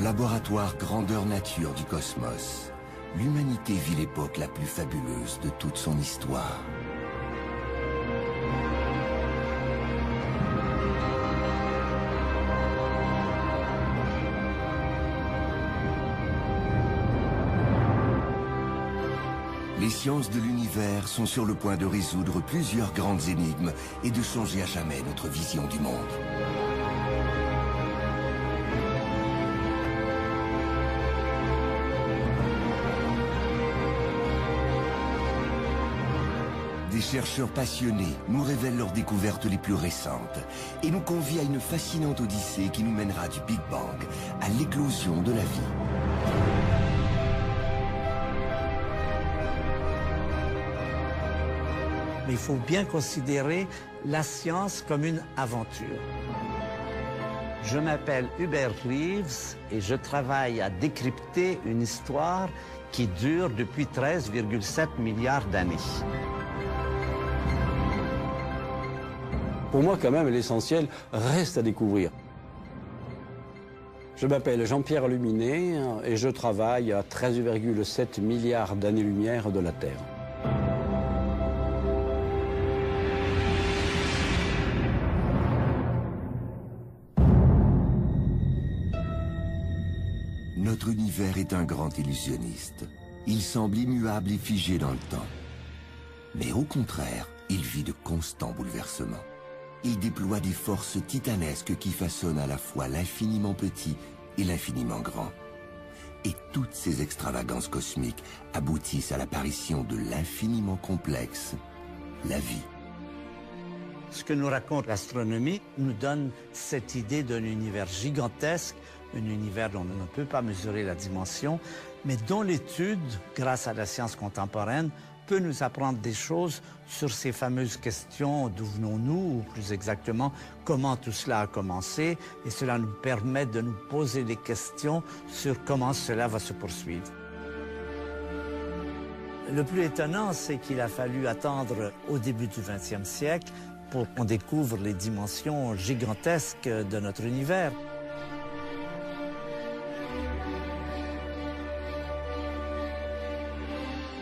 laboratoire grandeur nature du cosmos, l'humanité vit l'époque la plus fabuleuse de toute son histoire. Les sciences de l'univers sont sur le point de résoudre plusieurs grandes énigmes et de changer à jamais notre vision du monde. Des chercheurs passionnés nous révèlent leurs découvertes les plus récentes et nous convient à une fascinante odyssée qui nous mènera du Big Bang à l'éclosion de la vie. Mais il faut bien considérer la science comme une aventure. Je m'appelle Hubert Reeves et je travaille à décrypter une histoire qui dure depuis 13,7 milliards d'années. Pour moi, quand même, l'essentiel reste à découvrir. Je m'appelle Jean-Pierre Luminet et je travaille à 13,7 milliards d'années-lumière de la Terre. Notre univers est un grand illusionniste. Il semble immuable et figé dans le temps. Mais au contraire, il vit de constants bouleversements. Il déploie des forces titanesques qui façonnent à la fois l'infiniment petit et l'infiniment grand. Et toutes ces extravagances cosmiques aboutissent à l'apparition de l'infiniment complexe, la vie. Ce que nous raconte l'astronomie nous donne cette idée d'un univers gigantesque, un univers dont on ne peut pas mesurer la dimension, mais dont l'étude, grâce à la science contemporaine, peut nous apprendre des choses sur ces fameuses questions d'où venons-nous, ou plus exactement, comment tout cela a commencé, et cela nous permet de nous poser des questions sur comment cela va se poursuivre. Le plus étonnant, c'est qu'il a fallu attendre au début du XXe siècle pour qu'on découvre les dimensions gigantesques de notre univers.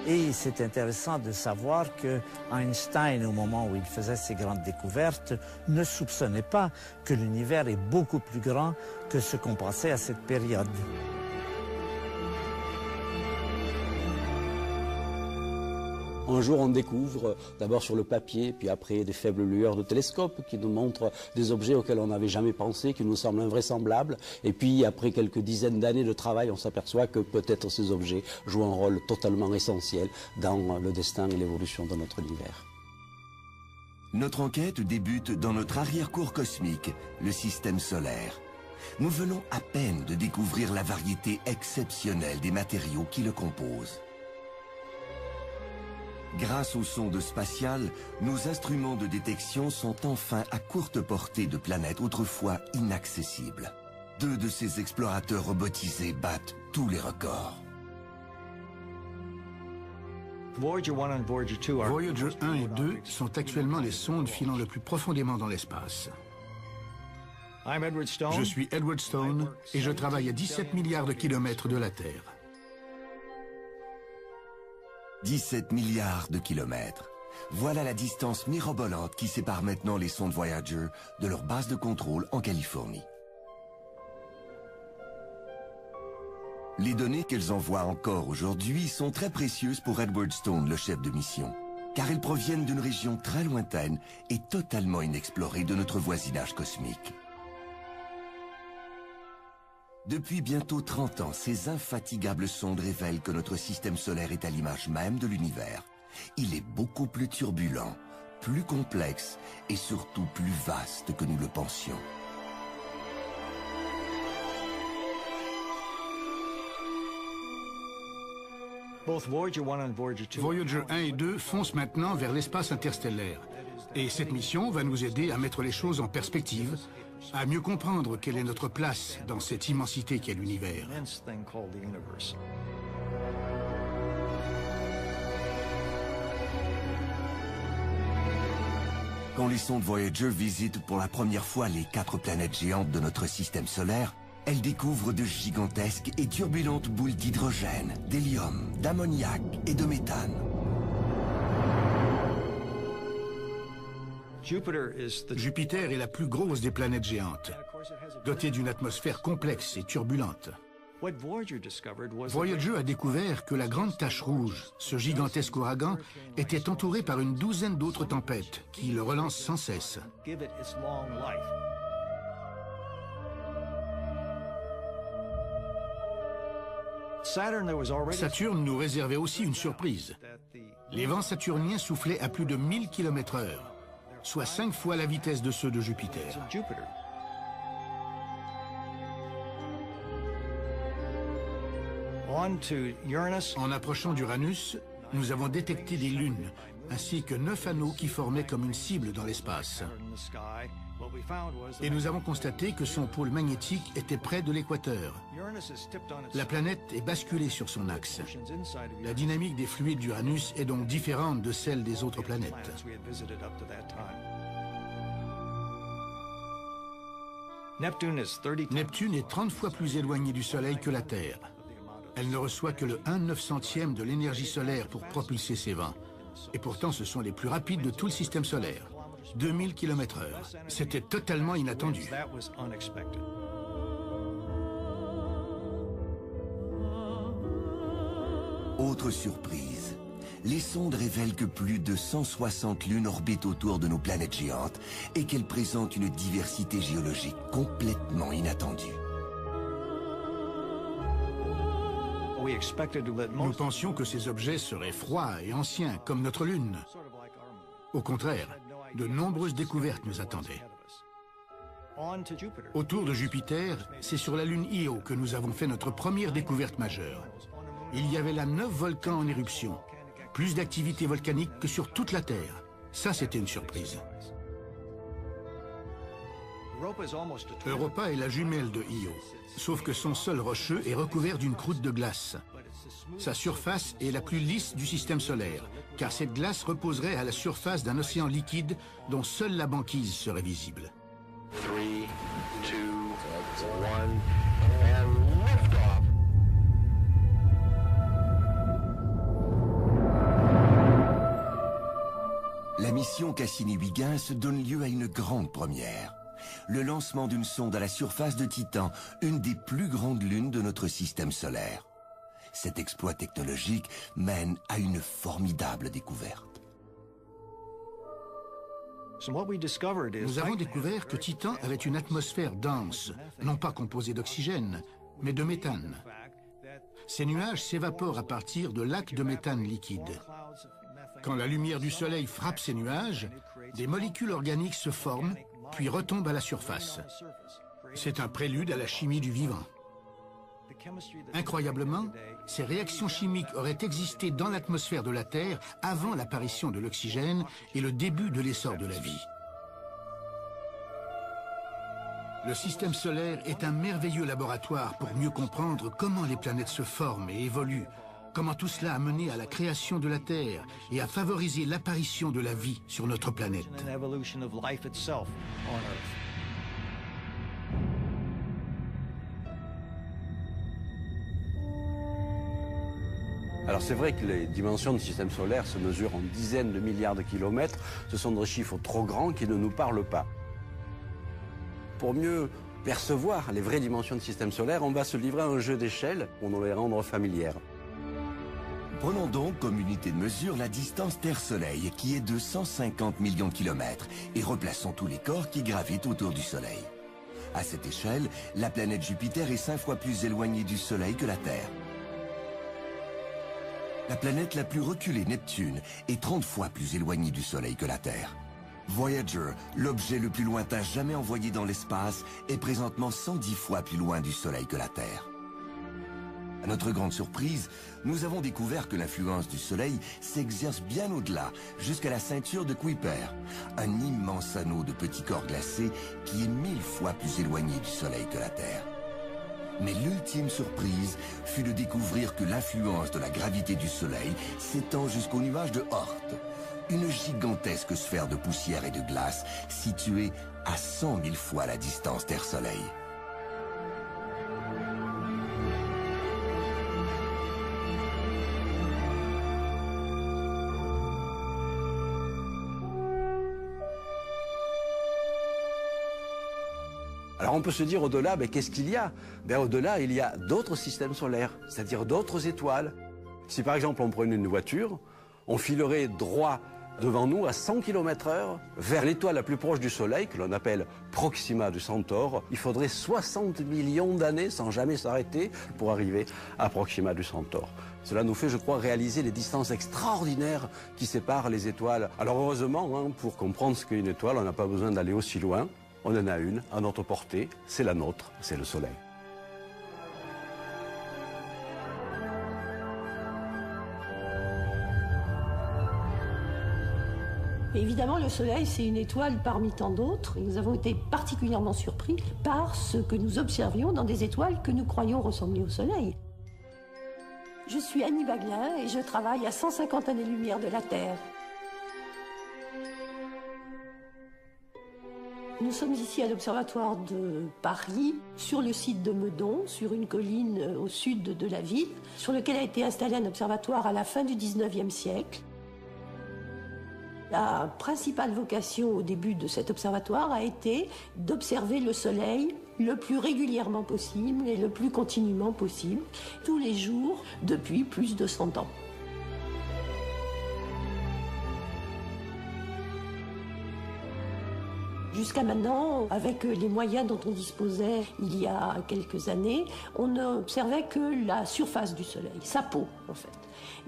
Et c'est intéressant de savoir que Einstein, au moment où il faisait ses grandes découvertes, ne soupçonnait pas que l'univers est beaucoup plus grand que ce qu'on pensait à cette période. Un jour, on découvre, d'abord sur le papier, puis après des faibles lueurs de télescope qui nous montrent des objets auxquels on n'avait jamais pensé, qui nous semblent invraisemblables. Et puis, après quelques dizaines d'années de travail, on s'aperçoit que peut-être ces objets jouent un rôle totalement essentiel dans le destin et l'évolution de notre univers. Notre enquête débute dans notre arrière-cour cosmique, le système solaire. Nous venons à peine de découvrir la variété exceptionnelle des matériaux qui le composent. Grâce aux sondes spatiales, nos instruments de détection sont enfin à courte portée de planètes autrefois inaccessibles. 2 de ces explorateurs robotisés battent tous les records. Voyager 1 et 2 sont actuellement les sondes filant le plus profondément dans l'espace. Je suis Edward Stone et je travaille à 17 milliards de kilomètres de la Terre. 17 milliards de kilomètres. Voilà la distance mirobolante qui sépare maintenant les sondes Voyager de leur base de contrôle en Californie. Les données qu'elles envoient encore aujourd'hui sont très précieuses pour Edward Stone, le chef de mission, car elles proviennent d'une région très lointaine et totalement inexplorée de notre voisinage cosmique. Depuis bientôt 30 ans, ces infatigables sondes révèlent que notre système solaire est à l'image même de l'univers. Il est beaucoup plus turbulent, plus complexe et surtout plus vaste que nous le pensions. Voyager 1 et 2 foncent maintenant vers l'espace interstellaire. Et cette mission va nous aider à mettre les choses en perspective, à mieux comprendre quelle est notre place dans cette immensité qu'est l'univers. Quand les sondes Voyager visitent pour la première fois les 4 planètes géantes de notre système solaire, Elle découvre de gigantesques et turbulentes boules d'hydrogène, d'hélium, d'ammoniac et de méthane. Jupiter est la plus grosse des planètes géantes, dotée d'une atmosphère complexe et turbulente. Voyager a découvert que la grande tache rouge, ce gigantesque ouragan, était entouré par une douzaine d'autres tempêtes qui le relancent sans cesse. Saturne nous réservait aussi une surprise. Les vents saturniens soufflaient à plus de 1000 km/h, soit 5 fois la vitesse de ceux de Jupiter. En approchant d'Uranus, nous avons détecté des lunes, ainsi que 9 anneaux qui formaient comme une cible dans l'espace. Et nous avons constaté que son pôle magnétique était près de l'équateur. La planète est basculée sur son axe. La dynamique des fluides d'Uranus est donc différente de celle des autres planètes. Neptune est 30 fois plus éloignée du Soleil que la Terre. Elle ne reçoit que le 1/900e de l'énergie solaire pour propulser ses vents. Et pourtant, ce sont les plus rapides de tout le système solaire. 2000 km/h. C'était totalement inattendu. Autre surprise. Les sondes révèlent que plus de 160 lunes orbitent autour de nos planètes géantes et qu'elles présentent une diversité géologique complètement inattendue. Nous pensions que ces objets seraient froids et anciens, comme notre Lune. Au contraire, de nombreuses découvertes nous attendaient. Autour de Jupiter, c'est sur la Lune Io que nous avons fait notre première découverte majeure. Il y avait là 9 volcans en éruption, plus d'activité volcanique que sur toute la Terre. Ça, c'était une surprise. Europa est la jumelle de Io, sauf que son sol rocheux est recouvert d'une croûte de glace. Sa surface est la plus lisse du système solaire, car cette glace reposerait à la surface d'un océan liquide dont seule la banquise serait visible. 3, 2, 1, and liftoff. La mission Cassini-Huygens donne lieu à une grande première. Le lancement d'une sonde à la surface de Titan, une des plus grandes lunes de notre système solaire. Cet exploit technologique mène à une formidable découverte. Nous avons découvert que Titan avait une atmosphère dense, non pas composée d'oxygène, mais de méthane. Ces nuages s'évaporent à partir de lacs de méthane liquide. Quand la lumière du Soleil frappe ces nuages, des molécules organiques se forment, puis retombent à la surface. C'est un prélude à la chimie du vivant. Incroyablement, ces réactions chimiques auraient existé dans l'atmosphère de la Terre avant l'apparition de l'oxygène et le début de l'essor de la vie. Le système solaire est un merveilleux laboratoire pour mieux comprendre comment les planètes se forment et évoluent, comment tout cela a mené à la création de la Terre et a favorisé l'apparition de la vie sur notre planète. Alors c'est vrai que les dimensions du système solaire se mesurent en dizaines de milliards de kilomètres. Ce sont des chiffres trop grands qui ne nous parlent pas. Pour mieux percevoir les vraies dimensions du système solaire, on va se livrer à un jeu d'échelle pour nous les rendre familières. Prenons donc comme unité de mesure la distance Terre-Soleil, qui est de 150 millions de kilomètres, et replaçons tous les corps qui gravitent autour du Soleil. À cette échelle, la planète Jupiter est 5 fois plus éloignée du Soleil que la Terre. La planète la plus reculée, Neptune, est 30 fois plus éloignée du Soleil que la Terre. Voyager, l'objet le plus lointain jamais envoyé dans l'espace, est présentement 110 fois plus loin du Soleil que la Terre. À notre grande surprise, nous avons découvert que l'influence du Soleil s'exerce bien au-delà, jusqu'à la ceinture de Kuiper, un immense anneau de petits corps glacés qui est 1000 fois plus éloigné du Soleil que la Terre. Mais l'ultime surprise fut de découvrir que l'influence de la gravité du Soleil s'étend jusqu'au nuage de Oort, une gigantesque sphère de poussière et de glace située à 100 000 fois la distance Terre-Soleil. Alors on peut se dire au-delà, qu'est-ce qu'il y a? Au-delà, il y a d'autres systèmes solaires, c'est-à-dire d'autres étoiles. Si par exemple on prenait une voiture, on filerait droit devant nous à 100 km/h vers l'étoile la plus proche du Soleil, que l'on appelle Proxima du Centaure. Il faudrait 60 millions d'années sans jamais s'arrêter pour arriver à Proxima du Centaure. Cela nous fait, je crois, réaliser les distances extraordinaires qui séparent les étoiles. Alors heureusement, pour comprendre ce qu'est une étoile, on n'a pas besoin d'aller aussi loin. On en a une à notre portée, c'est la nôtre, c'est le Soleil. Évidemment, le Soleil, c'est une étoile parmi tant d'autres. Et nous avons été particulièrement surpris par ce que nous observions dans des étoiles que nous croyons ressembler au Soleil. Je suis Annie Baglin et je travaille à 150 années-lumière de la Terre. Nous sommes ici à l'Observatoire de Paris, sur le site de Meudon, sur une colline au sud de la ville, sur lequel a été installé un observatoire à la fin du 19e siècle. La principale vocation au début de cet observatoire a été d'observer le Soleil le plus régulièrement possible et le plus continuellement possible, tous les jours depuis plus de 100 ans. Jusqu'à maintenant, avec les moyens dont on disposait il y a quelques années, on n'observait que la surface du Soleil, sa peau en fait.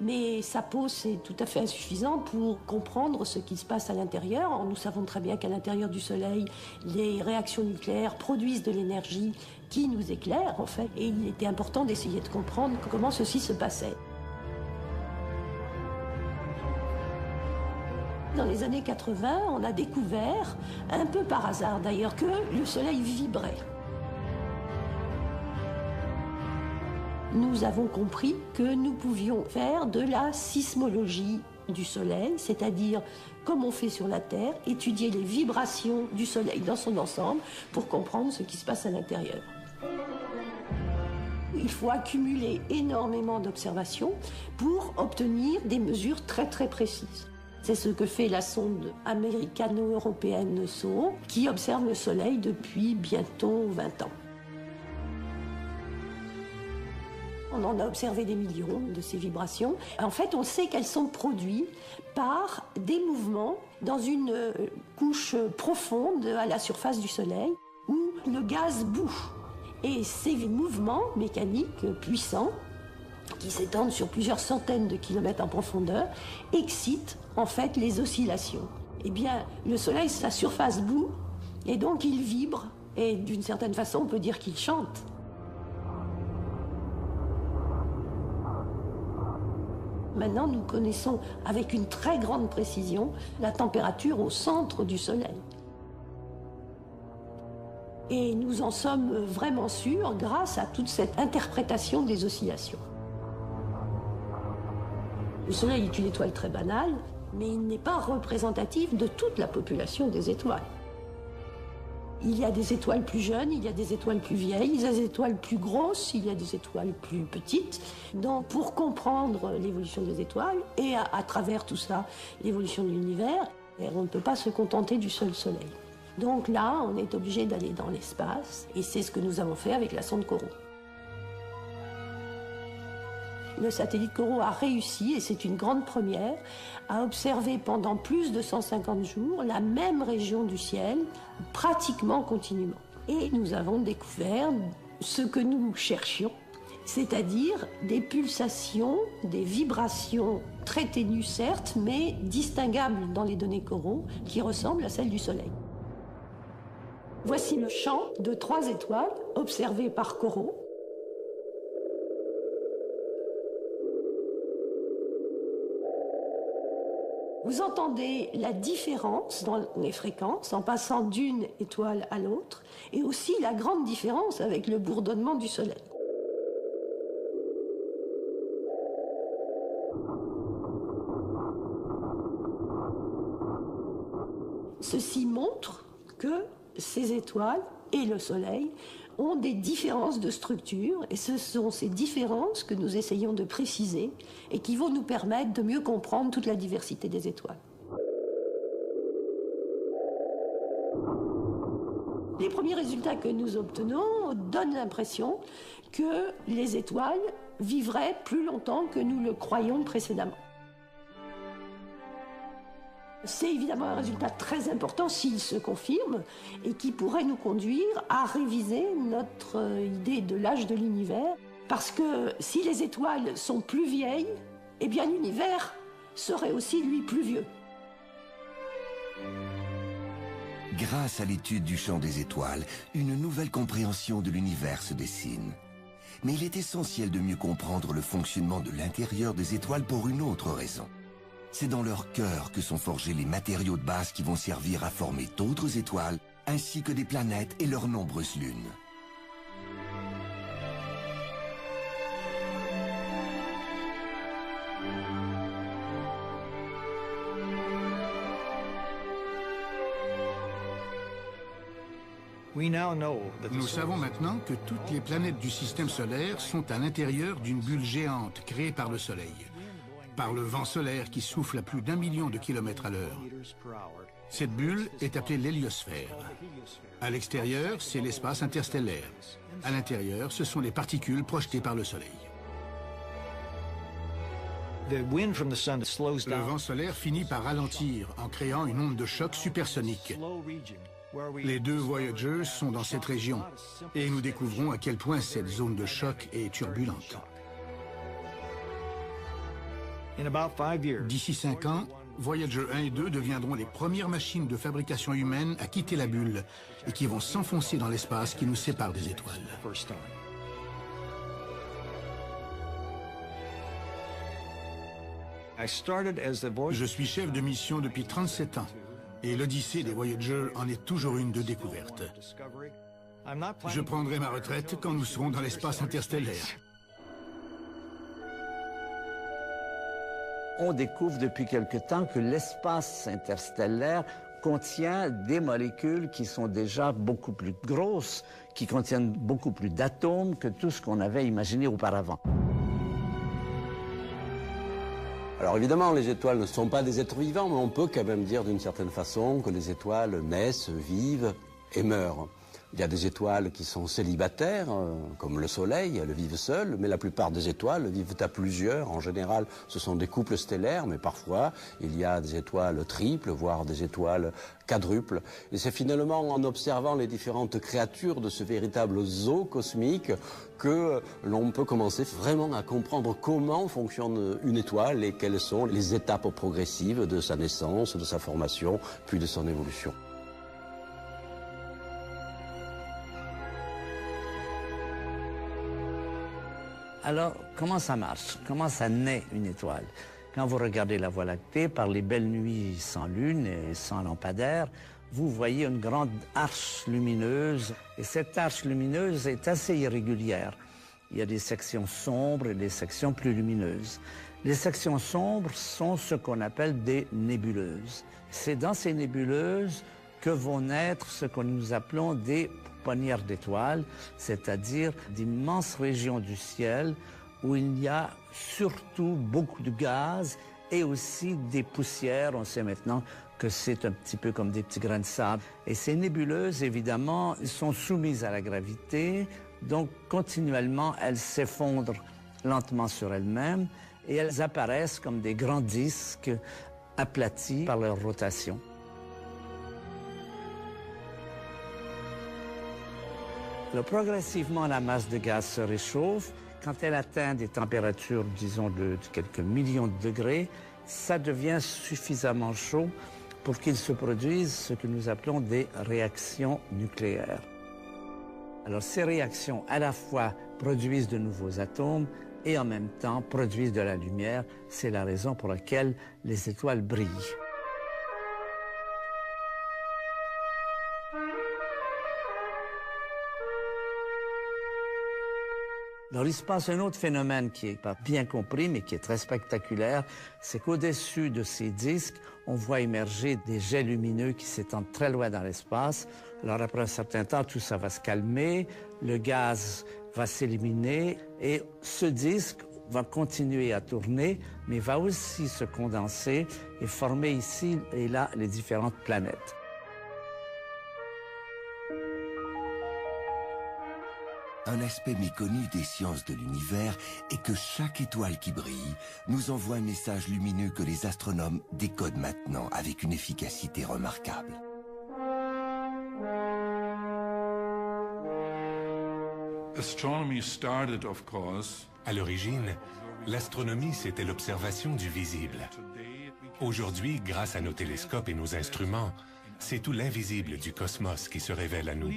Mais sa peau, c'est tout à fait insuffisant pour comprendre ce qui se passe à l'intérieur. Nous savons très bien qu'à l'intérieur du Soleil, les réactions nucléaires produisent de l'énergie qui nous éclaire en fait. Et il était important d'essayer de comprendre comment ceci se passait. Dans les années 80, on a découvert, un peu par hasard d'ailleurs, que le Soleil vibrait. Nous avons compris que nous pouvions faire de la sismologie du Soleil, c'est-à-dire, comme on fait sur la Terre, étudier les vibrations du Soleil dans son ensemble pour comprendre ce qui se passe à l'intérieur. Il faut accumuler énormément d'observations pour obtenir des mesures très très précises. C'est ce que fait la sonde américano-européenne SOHO, qui observe le Soleil depuis bientôt 20 ans. On en a observé des millions de ces vibrations. En fait, on sait qu'elles sont produites par des mouvements dans une couche profonde à la surface du Soleil, où le gaz bout. Et ces mouvements mécaniques puissants, qui s'étendent sur plusieurs centaines de kilomètres en profondeur, excitent en fait les oscillations. Eh bien, le Soleil, sa surface bout, et donc il vibre, et d'une certaine façon, on peut dire qu'il chante. Maintenant, nous connaissons avec une très grande précision la température au centre du Soleil. Et nous en sommes vraiment sûrs grâce à toute cette interprétation des oscillations. Le Soleil est une étoile très banale, mais il n'est pas représentatif de toute la population des étoiles. Il y a des étoiles plus jeunes, il y a des étoiles plus vieilles, il y a des étoiles plus grosses, il y a des étoiles plus petites. Donc pour comprendre l'évolution des étoiles et à travers tout ça, l'évolution de l'univers, on ne peut pas se contenter du seul Soleil. Donc là, on est obligé d'aller dans l'espace et c'est ce que nous avons fait avec la sonde COROT. Le satellite COROT a réussi, et c'est une grande première, à observer pendant plus de 150 jours la même région du ciel, pratiquement continuellement. Et nous avons découvert ce que nous cherchions, c'est-à-dire des pulsations, des vibrations très ténues certes, mais distinguables dans les données COROT, qui ressemblent à celles du Soleil. Voici le champ de 3 étoiles observées par COROT. Vous entendez la différence dans les fréquences en passant d'une étoile à l'autre et aussi la grande différence avec le bourdonnement du Soleil. Ceci montre que ces étoiles et le Soleil ont des différences de structure et ce sont ces différences que nous essayons de préciser et qui vont nous permettre de mieux comprendre toute la diversité des étoiles. Les premiers résultats que nous obtenons donnent l'impression que les étoiles vivraient plus longtemps que nous le croyions précédemment. C'est évidemment un résultat très important s'il se confirme et qui pourrait nous conduire à réviser notre idée de l'âge de l'univers. Parce que si les étoiles sont plus vieilles, eh bien l'univers serait aussi, lui, plus vieux. Grâce à l'étude du champ des étoiles, une nouvelle compréhension de l'univers se dessine. Mais il est essentiel de mieux comprendre le fonctionnement de l'intérieur des étoiles pour une autre raison. C'est dans leur cœur que sont forgés les matériaux de base qui vont servir à former d'autres étoiles, ainsi que des planètes et leurs nombreuses lunes. Nous savons maintenant que toutes les planètes du système solaire sont à l'intérieur d'une bulle géante créée par le Soleil, par le vent solaire qui souffle à plus d'1 million de kilomètres à l'heure. Cette bulle est appelée l'héliosphère. À l'extérieur, c'est l'espace interstellaire. À l'intérieur, ce sont les particules projetées par le Soleil. Le vent solaire finit par ralentir en créant une onde de choc supersonique. Les 2 Voyagers sont dans cette région et nous découvrons à quel point cette zone de choc est turbulente. D'ici 5 ans, Voyager 1 et 2 deviendront les premières machines de fabrication humaine à quitter la bulle et qui vont s'enfoncer dans l'espace qui nous sépare des étoiles. Je suis chef de mission depuis 37 ans. Et l'Odyssée des Voyagers en est toujours une de découverte. Je prendrai ma retraite quand nous serons dans l'espace interstellaire. On découvre depuis quelque temps que l'espace interstellaire contient des molécules qui sont déjà beaucoup plus grosses, qui contiennent beaucoup plus d'atomes que tout ce qu'on avait imaginé auparavant. Alors évidemment, les étoiles ne sont pas des êtres vivants, mais on peut quand même dire d'une certaine façon que les étoiles naissent, vivent et meurent. Il y a des étoiles qui sont célibataires, comme le Soleil, elles vivent seules, mais la plupart des étoiles vivent à plusieurs. En général, ce sont des couples stellaires, mais parfois, il y a des étoiles triples, voire des étoiles quadruples. Et c'est finalement en observant les différentes créatures de ce véritable zoo cosmique que l'on peut commencer vraiment à comprendre comment fonctionne une étoile et quelles sont les étapes progressives de sa naissance, de sa formation, puis de son évolution. Alors, comment ça marche? Comment ça naît une étoile? Quand vous regardez la Voie lactée, par les belles nuits sans lune et sans lampadaire, vous voyez une grande arche lumineuse. Et cette arche lumineuse est assez irrégulière. Il y a des sections sombres et des sections plus lumineuses. Les sections sombres sont ce qu'on appelle des nébuleuses. C'est dans ces nébuleuses que vont naître ce que nous appelons des pouponnières d'étoiles, c'est-à-dire d'immenses régions du ciel où il y a surtout beaucoup de gaz et aussi des poussières. On sait maintenant que c'est un petit peu comme des petits grains de sable. Et ces nébuleuses, évidemment, sont soumises à la gravité, donc continuellement, elles s'effondrent lentement sur elles-mêmes et elles apparaissent comme des grands disques aplatis par leur rotation. Alors, progressivement, la masse de gaz se réchauffe. Quand elle atteint des températures, disons, de quelques millions de degrés, ça devient suffisamment chaud pour qu'il se produise ce que nous appelons des réactions nucléaires. Alors, ces réactions, à la fois, produisent de nouveaux atomes et en même temps produisent de la lumière. C'est la raison pour laquelle les étoiles brillent. Alors, il se passe un autre phénomène qui n'est pas bien compris, mais qui est très spectaculaire, c'est qu'au-dessus de ces disques, on voit émerger des jets lumineux qui s'étendent très loin dans l'espace. Alors, après un certain temps, tout ça va se calmer, le gaz va s'éliminer, et ce disque va continuer à tourner, mais va aussi se condenser et former ici et là les différentes planètes. Un aspect méconnu des sciences de l'univers est que chaque étoile qui brille nous envoie un message lumineux que les astronomes décodent maintenant avec une efficacité remarquable. À l'origine, l'astronomie, c'était l'observation du visible. Aujourd'hui, grâce à nos télescopes et nos instruments, c'est tout l'invisible du cosmos qui se révèle à nous.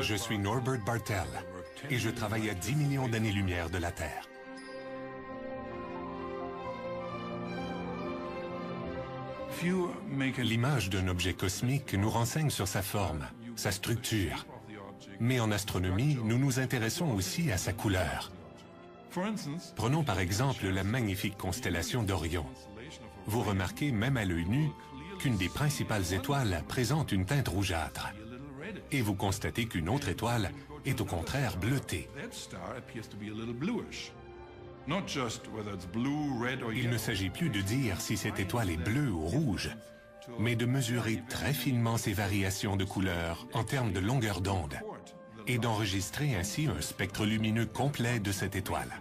Je suis Norbert Bartel et je travaille à 10 millions d'années-lumière de la Terre. L'image d'un objet cosmique nous renseigne sur sa forme, sa structure. Mais en astronomie, nous nous intéressons aussi à sa couleur. Prenons par exemple la magnifique constellation d'Orion. Vous remarquez, même à l'œil nu, qu'une des principales étoiles présente une teinte rougeâtre. Et vous constatez qu'une autre étoile est au contraire bleutée. Il ne s'agit plus de dire si cette étoile est bleue ou rouge, mais de mesurer très finement ces variations de couleur en termes de longueur d'onde et d'enregistrer ainsi un spectre lumineux complet de cette étoile.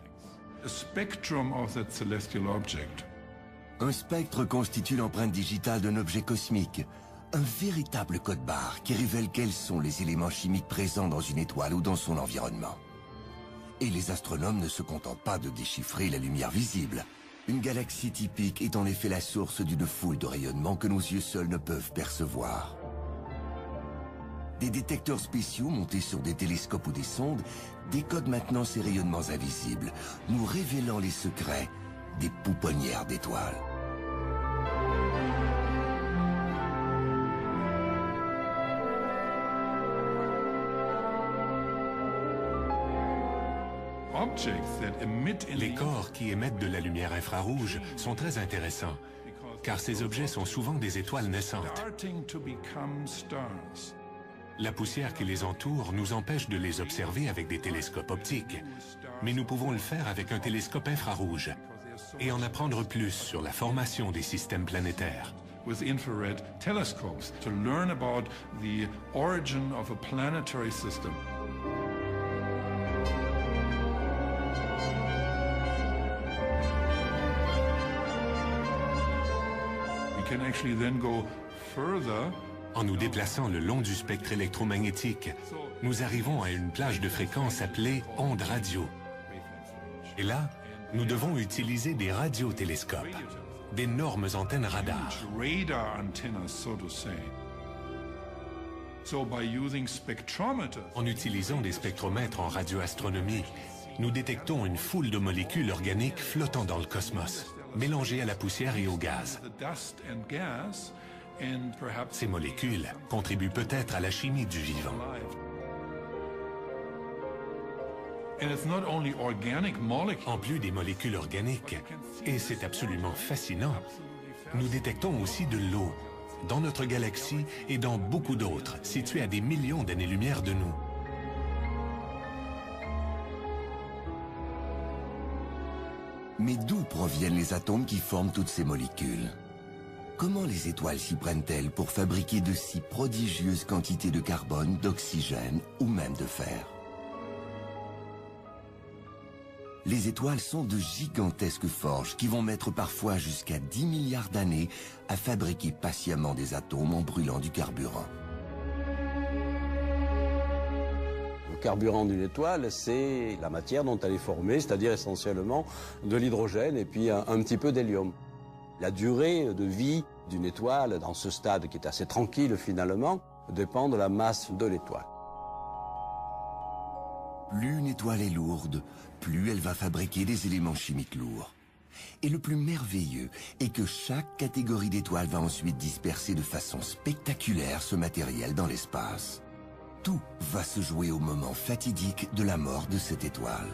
Un spectre constitue l'empreinte digitale d'un objet cosmique, un véritable code-barre qui révèle quels sont les éléments chimiques présents dans une étoile ou dans son environnement. Et les astronomes ne se contentent pas de déchiffrer la lumière visible. Une galaxie typique est en effet la source d'une foule de rayonnements que nos yeux seuls ne peuvent percevoir. Des détecteurs spéciaux montés sur des télescopes ou des sondes décodent maintenant ces rayonnements invisibles, nous révélant les secrets des pouponnières d'étoiles. Les corps qui émettent de la lumière infrarouge sont très intéressants, car ces objets sont souvent des étoiles naissantes. La poussière qui les entoure nous empêche de les observer avec des télescopes optiques, mais nous pouvons le faire avec un télescope infrarouge et en apprendre plus sur la formation des systèmes planétaires. With infrared telescopes to learn about the origin of a planetary system. We can actually then go further. En nous déplaçant le long du spectre électromagnétique, nous arrivons à une plage de fréquence appelée onde radio. Et là, nous devons utiliser des radiotélescopes, d'énormes antennes radar. En utilisant des spectromètres en radioastronomie, nous détectons une foule de molécules organiques flottant dans le cosmos, mélangées à la poussière et au gaz. Ces molécules contribuent peut-être à la chimie du vivant. En plus des molécules organiques, et c'est absolument fascinant, nous détectons aussi de l'eau, dans notre galaxie et dans beaucoup d'autres, situées à des millions d'années-lumière de nous. Mais d'où proviennent les atomes qui forment toutes ces molécules? Comment les étoiles s'y prennent-elles pour fabriquer de si prodigieuses quantités de carbone, d'oxygène ou même de fer? Les étoiles sont de gigantesques forges qui vont mettre parfois jusqu'à 10 milliards d'années à fabriquer patiemment des atomes en brûlant du carburant. Le carburant d'une étoile, c'est la matière dont elle est formée, c'est-à-dire essentiellement de l'hydrogène et puis un petit peu d'hélium. La durée de vie d'une étoile, dans ce stade qui est assez tranquille finalement, dépend de la masse de l'étoile. Plus une étoile est lourde, plus elle va fabriquer des éléments chimiques lourds. Et le plus merveilleux est que chaque catégorie d'étoiles va ensuite disperser de façon spectaculaire ce matériel dans l'espace. Tout va se jouer au moment fatidique de la mort de cette étoile.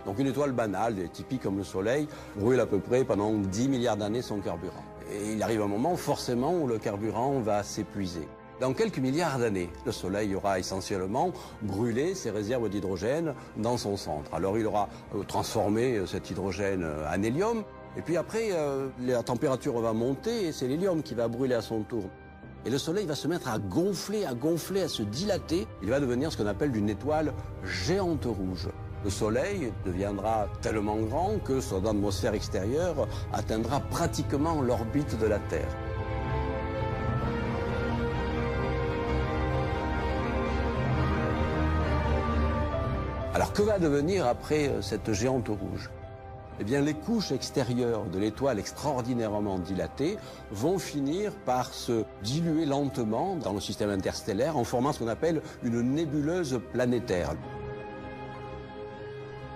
Donc une étoile banale, typique comme le Soleil, brûle à peu près pendant 10 milliards d'années son carburant. Et il arrive un moment forcément où le carburant va s'épuiser. Dans quelques milliards d'années, le Soleil aura essentiellement brûlé ses réserves d'hydrogène dans son centre. Alors il aura transformé cet hydrogène en hélium, et puis après la température va monter et c'est l'hélium qui va brûler à son tour. Et le Soleil va se mettre à gonfler, à se dilater. Il va devenir ce qu'on appelle une étoile géante rouge. Le Soleil deviendra tellement grand que son atmosphère extérieure atteindra pratiquement l'orbite de la Terre. Alors que va devenir après cette géante rouge ? Eh bien, les couches extérieures de l'étoile extraordinairement dilatée vont finir par se diluer lentement dans le système interstellaire en formant ce qu'on appelle une nébuleuse planétaire.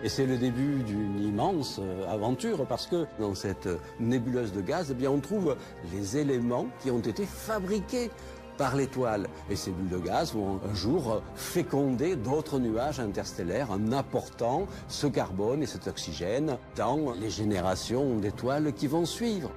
Et c'est le début d'une immense aventure parce que dans cette nébuleuse de gaz, eh bien, on trouve les éléments qui ont été fabriqués par l'étoile. Et ces bulles de gaz vont un jour féconder d'autres nuages interstellaires en apportant ce carbone et cet oxygène dans les générations d'étoiles qui vont suivre.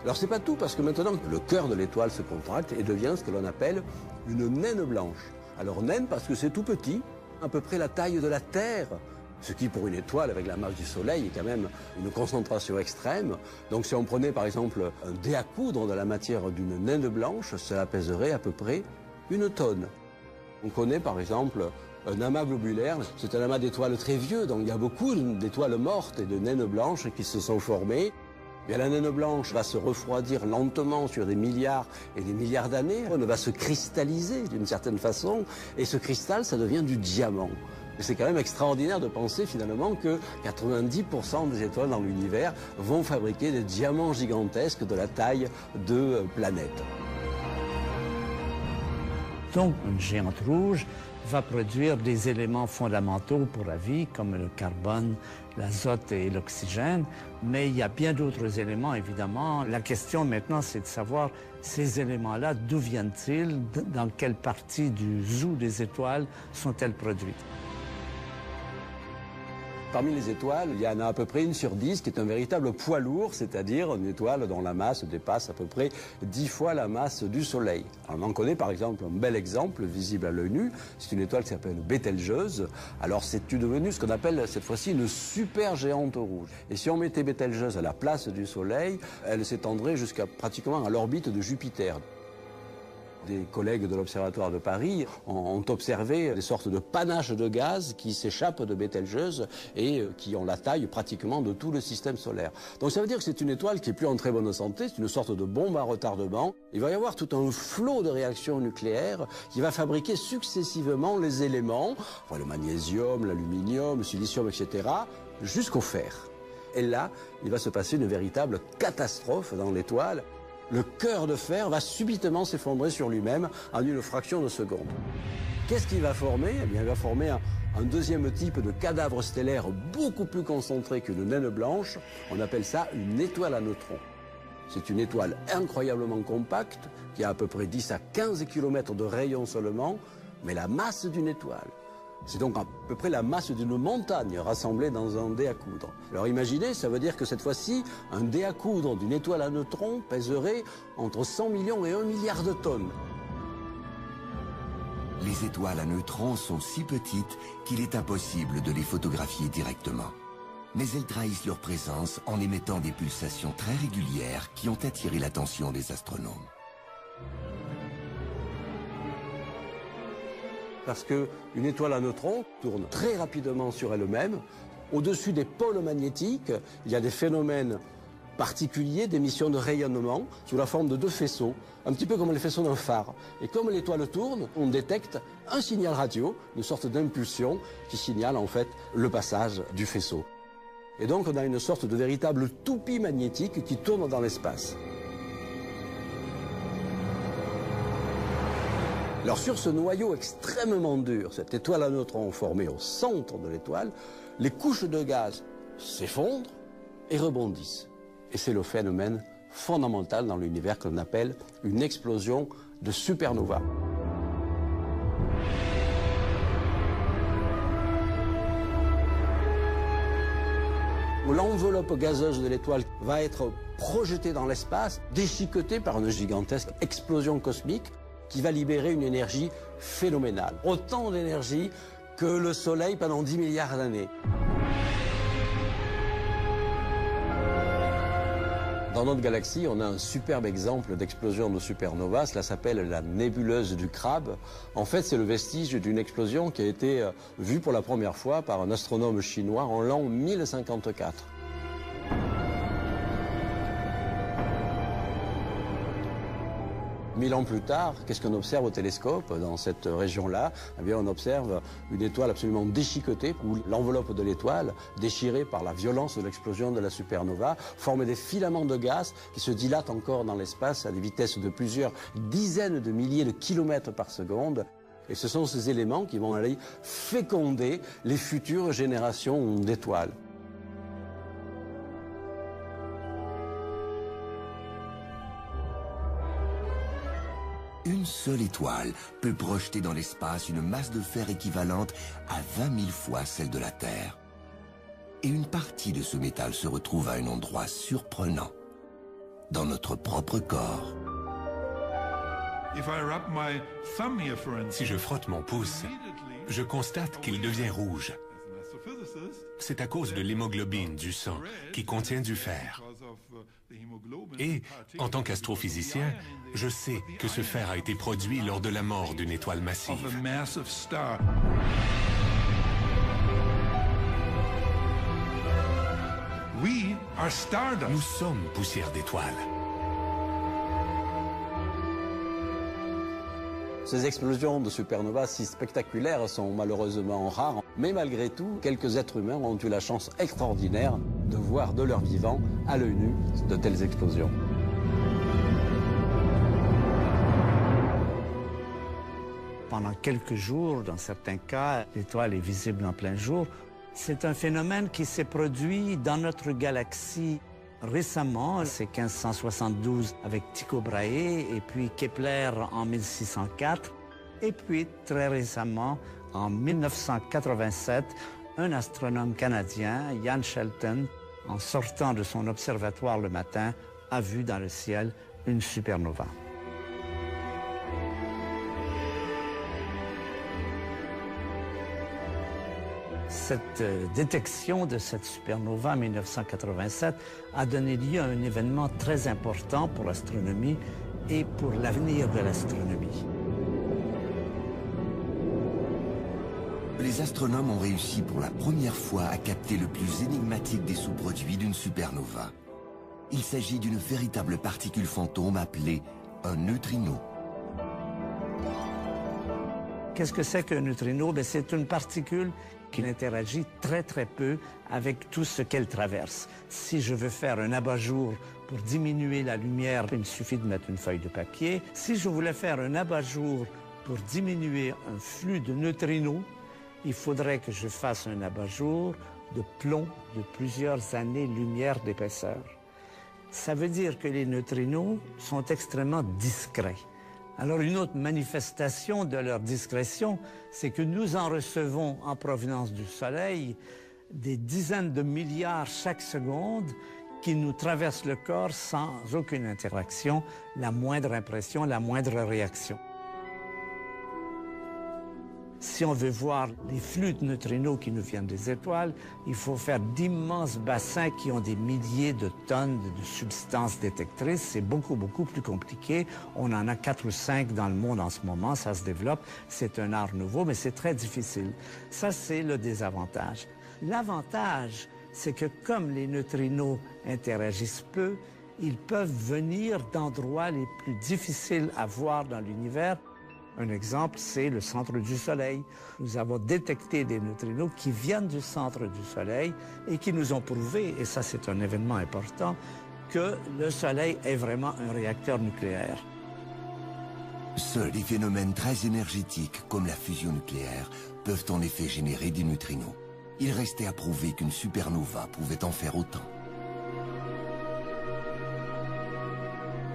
Alors c'est pas tout, parce que maintenant le cœur de l'étoile se contracte et devient ce que l'on appelle une naine blanche. Alors naine parce que c'est tout petit, à peu près la taille de la Terre, ce qui pour une étoile avec la masse du Soleil est quand même une concentration extrême. Donc si on prenait par exemple un dé à coudre de la matière d'une naine blanche, cela pèserait à peu près 1 tonne. On connaît par exemple un amas globulaire, c'est un amas d'étoiles très vieux, donc il y a beaucoup d'étoiles mortes et de naines blanches qui se sont formées. Bien, la naine blanche va se refroidir lentement sur des milliards et des milliards d'années. Elle va se cristalliser d'une certaine façon. Et ce cristal, ça devient du diamant. Et c'est quand même extraordinaire de penser finalement que 90% des étoiles dans l'univers vont fabriquer des diamants gigantesques de la taille de planètes. Donc, une géante rouge va produire des éléments fondamentaux pour la vie, comme le carbone, l'azote et l'oxygène. Mais il y a bien d'autres éléments, évidemment. La question maintenant, c'est de savoir ces éléments-là, d'où viennent-ils, dans quelle partie du zoo des étoiles sont-elles produites. Parmi les étoiles, il y en a à peu près 1 sur 10 qui est un véritable poids lourd, c'est-à-dire une étoile dont la masse dépasse à peu près 10 fois la masse du Soleil. Alors, on en connaît par exemple un bel exemple visible à l'œil nu, c'est une étoile qui s'appelle Bételgeuse. Alors c'est devenu ce qu'on appelle cette fois-ci une super géante rouge. Et si on mettait Bételgeuse à la place du Soleil, elle s'étendrait jusqu'à pratiquement à l'orbite de Jupiter. Des collègues de l'Observatoire de Paris ont observé des sortes de panaches de gaz qui s'échappent de Bételgeuse et qui ont la taille pratiquement de tout le système solaire. Donc ça veut dire que c'est une étoile qui est plus en très bonne santé, c'est une sorte de bombe à retardement. Il va y avoir tout un flot de réactions nucléaires qui va fabriquer successivement les éléments, le magnésium, l'aluminium, le silicium, etc., jusqu'au fer. Et là, il va se passer une véritable catastrophe dans l'étoile. Le cœur de fer va subitement s'effondrer sur lui-même en une fraction de seconde. Qu'est-ce qu'il va former ? Eh bien, il va former un deuxième type de cadavre stellaire beaucoup plus concentré qu'une naine blanche. On appelle ça une étoile à neutrons. C'est une étoile incroyablement compacte qui a à peu près 10 à 15 km de rayon seulement, mais la masse d'une étoile. C'est donc à peu près la masse d'une montagne rassemblée dans un dé à coudre. Alors imaginez, ça veut dire que cette fois-ci, un dé à coudre d'une étoile à neutrons pèserait entre 100 millions et 1 milliard de tonnes. Les étoiles à neutrons sont si petites qu'il est impossible de les photographier directement. Mais elles trahissent leur présence en émettant des pulsations très régulières qui ont attiré l'attention des astronomes. Parce qu'une étoile à neutrons tourne très rapidement sur elle-même. Au-dessus des pôles magnétiques, il y a des phénomènes particuliers d'émission de rayonnement sous la forme de 2 faisceaux, un petit peu comme les faisceaux d'un phare. Et comme l'étoile tourne, on détecte un signal radio, une sorte d'impulsion qui signale en fait le passage du faisceau. Et donc on a une sorte de véritable toupie magnétique qui tourne dans l'espace. Alors sur ce noyau extrêmement dur, cette étoile à neutrons formée au centre de l'étoile, les couches de gaz s'effondrent et rebondissent. Et c'est le phénomène fondamental dans l'univers que l'on appelle une explosion de supernova. L'enveloppe gazeuse de l'étoile va être projetée dans l'espace, déchiquetée par une gigantesque explosion cosmique. qui va libérer une énergie phénoménale. Autant d'énergie que le Soleil pendant 10 milliards d'années. Dans notre galaxie, on a un superbe exemple d'explosion de supernova. Cela s'appelle la nébuleuse du Crabe. En fait, c'est le vestige d'une explosion qui a été vue pour la première fois par un astronome chinois en l'an 1054. 1000 ans plus tard, qu'est-ce qu'on observe au télescope dans cette région-là? Eh bien, on observe une étoile absolument déchiquetée, où l'enveloppe de l'étoile, déchirée par la violence de l'explosion de la supernova, forme des filaments de gaz qui se dilatent encore dans l'espace à des vitesses de plusieurs dizaines de milliers de kilomètres par seconde. Et ce sont ces éléments qui vont aller féconder les futures générations d'étoiles. Une seule étoile peut projeter dans l'espace une masse de fer équivalente à 20 000 fois celle de la Terre. Et une partie de ce métal se retrouve à un endroit surprenant, dans notre propre corps. Si je frotte mon pouce, je constate qu'il devient rouge. C'est à cause de l'hémoglobine du sang qui contient du fer. Et, en tant qu'astrophysicien, je sais que ce fer a été produit lors de la mort d'une étoile massive. Nous sommes poussière d'étoiles. Ces explosions de supernovas si spectaculaires sont malheureusement rares, mais malgré tout, quelques êtres humains ont eu la chance extraordinaire de voir de leur vivant, à l'œil nu, de telles explosions. Pendant quelques jours, dans certains cas, l'étoile est visible en plein jour. C'est un phénomène qui s'est produit dans notre galaxie récemment, c'est 1572 avec Tycho Brahe et puis Kepler en 1604. Et puis très récemment, en 1987, un astronome canadien, Ian Shelton, en sortant de son observatoire le matin, a vu dans le ciel une supernova. Cette détection de cette supernova en 1987 a donné lieu à un événement très important pour l'astronomie et pour l'avenir de l'astronomie. Les astronomes ont réussi pour la première fois à capter le plus énigmatique des sous-produits d'une supernova. Il s'agit d'une véritable particule fantôme appelée un neutrino. Qu'est-ce que c'est qu'un neutrino? C'est une particule qui interagit très très peu avec tout ce qu'elle traverse. Si je veux faire un abat-jour pour diminuer la lumière, il suffit de mettre une feuille de papier. Si je voulais faire un abat-jour pour diminuer un flux de neutrinos, il faudrait que je fasse un abat-jour de plomb de plusieurs années-lumière d'épaisseur. Ça veut dire que les neutrinos sont extrêmement discrets. Alors, une autre manifestation de leur discrétion, c'est que nous en recevons en provenance du Soleil des dizaines de milliards chaque seconde qui nous traversent le corps sans aucune interaction, la moindre impression, la moindre réaction. Si on veut voir les flux de neutrinos qui nous viennent des étoiles, il faut faire d'immenses bassins qui ont des milliers de tonnes de substances détectrices. C'est beaucoup, beaucoup plus compliqué. On en a 4 ou 5 dans le monde en ce moment. Ça se développe. C'est un art nouveau, mais c'est très difficile. Ça, c'est le désavantage. L'avantage, c'est que comme les neutrinos interagissent peu, ils peuvent venir d'endroits les plus difficiles à voir dans l'univers. Un exemple, c'est le centre du Soleil. Nous avons détecté des neutrinos qui viennent du centre du Soleil et qui nous ont prouvé, et ça c'est un événement important, que le Soleil est vraiment un réacteur nucléaire. Seuls des phénomènes très énergétiques comme la fusion nucléaire peuvent en effet générer des neutrinos. Il restait à prouver qu'une supernova pouvait en faire autant.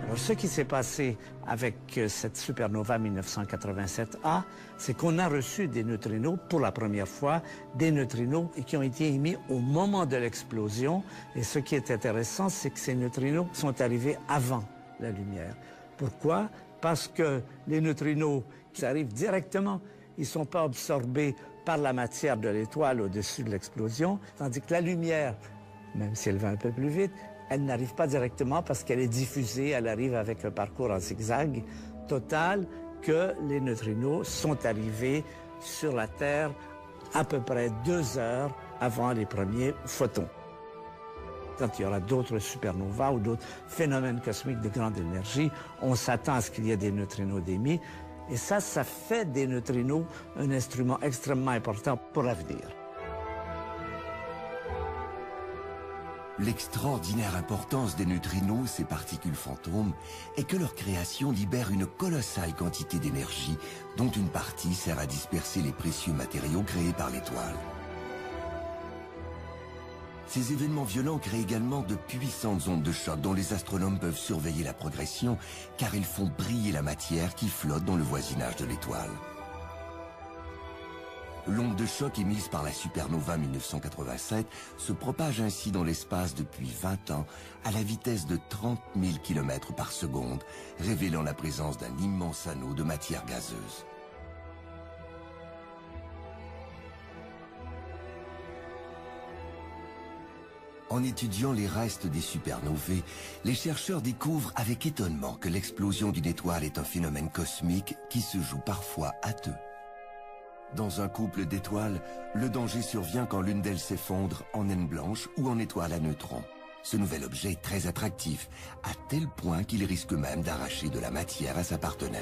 Alors, ce qui s'est passé avec cette supernova 1987A, c'est qu'on a reçu des neutrinos pour la première fois, des neutrinos qui ont été émis au moment de l'explosion. Et ce qui est intéressant, c'est que ces neutrinos sont arrivés avant la lumière. Pourquoi? parce que les neutrinos, qui arrivent directement, ils ne sont pas absorbés par la matière de l'étoile au-dessus de l'explosion, tandis que la lumière, même si elle va un peu plus vite, elle n'arrive pas directement parce qu'elle est diffusée, elle arrive avec un parcours en zigzag total, que les neutrinos sont arrivés sur la Terre à peu près 2 heures avant les premiers photons. Quand il y aura d'autres supernovas ou d'autres phénomènes cosmiques de grande énergie, on s'attend à ce qu'il y ait des neutrinos d'émis. Et ça fait des neutrinos un instrument extrêmement important pour l'avenir. L'extraordinaire importance des neutrinos, ces particules fantômes, est que leur création libère une colossale quantité d'énergie, dont une partie sert à disperser les précieux matériaux créés par l'étoile. Ces événements violents créent également de puissantes ondes de choc dont les astronomes peuvent surveiller la progression, car ils font briller la matière qui flotte dans le voisinage de l'étoile. L'onde de choc émise par la supernova 1987 se propage ainsi dans l'espace depuis 20 ans à la vitesse de 30 000 km par seconde, révélant la présence d'un immense anneau de matière gazeuse. En étudiant les restes des supernovae, les chercheurs découvrent avec étonnement que l'explosion d'une étoile est un phénomène cosmique qui se joue parfois à deux. Dans un couple d'étoiles, le danger survient quand l'une d'elles s'effondre en naine blanche ou en étoile à neutrons. Ce nouvel objet est très attractif, à tel point qu'il risque même d'arracher de la matière à sa partenaire.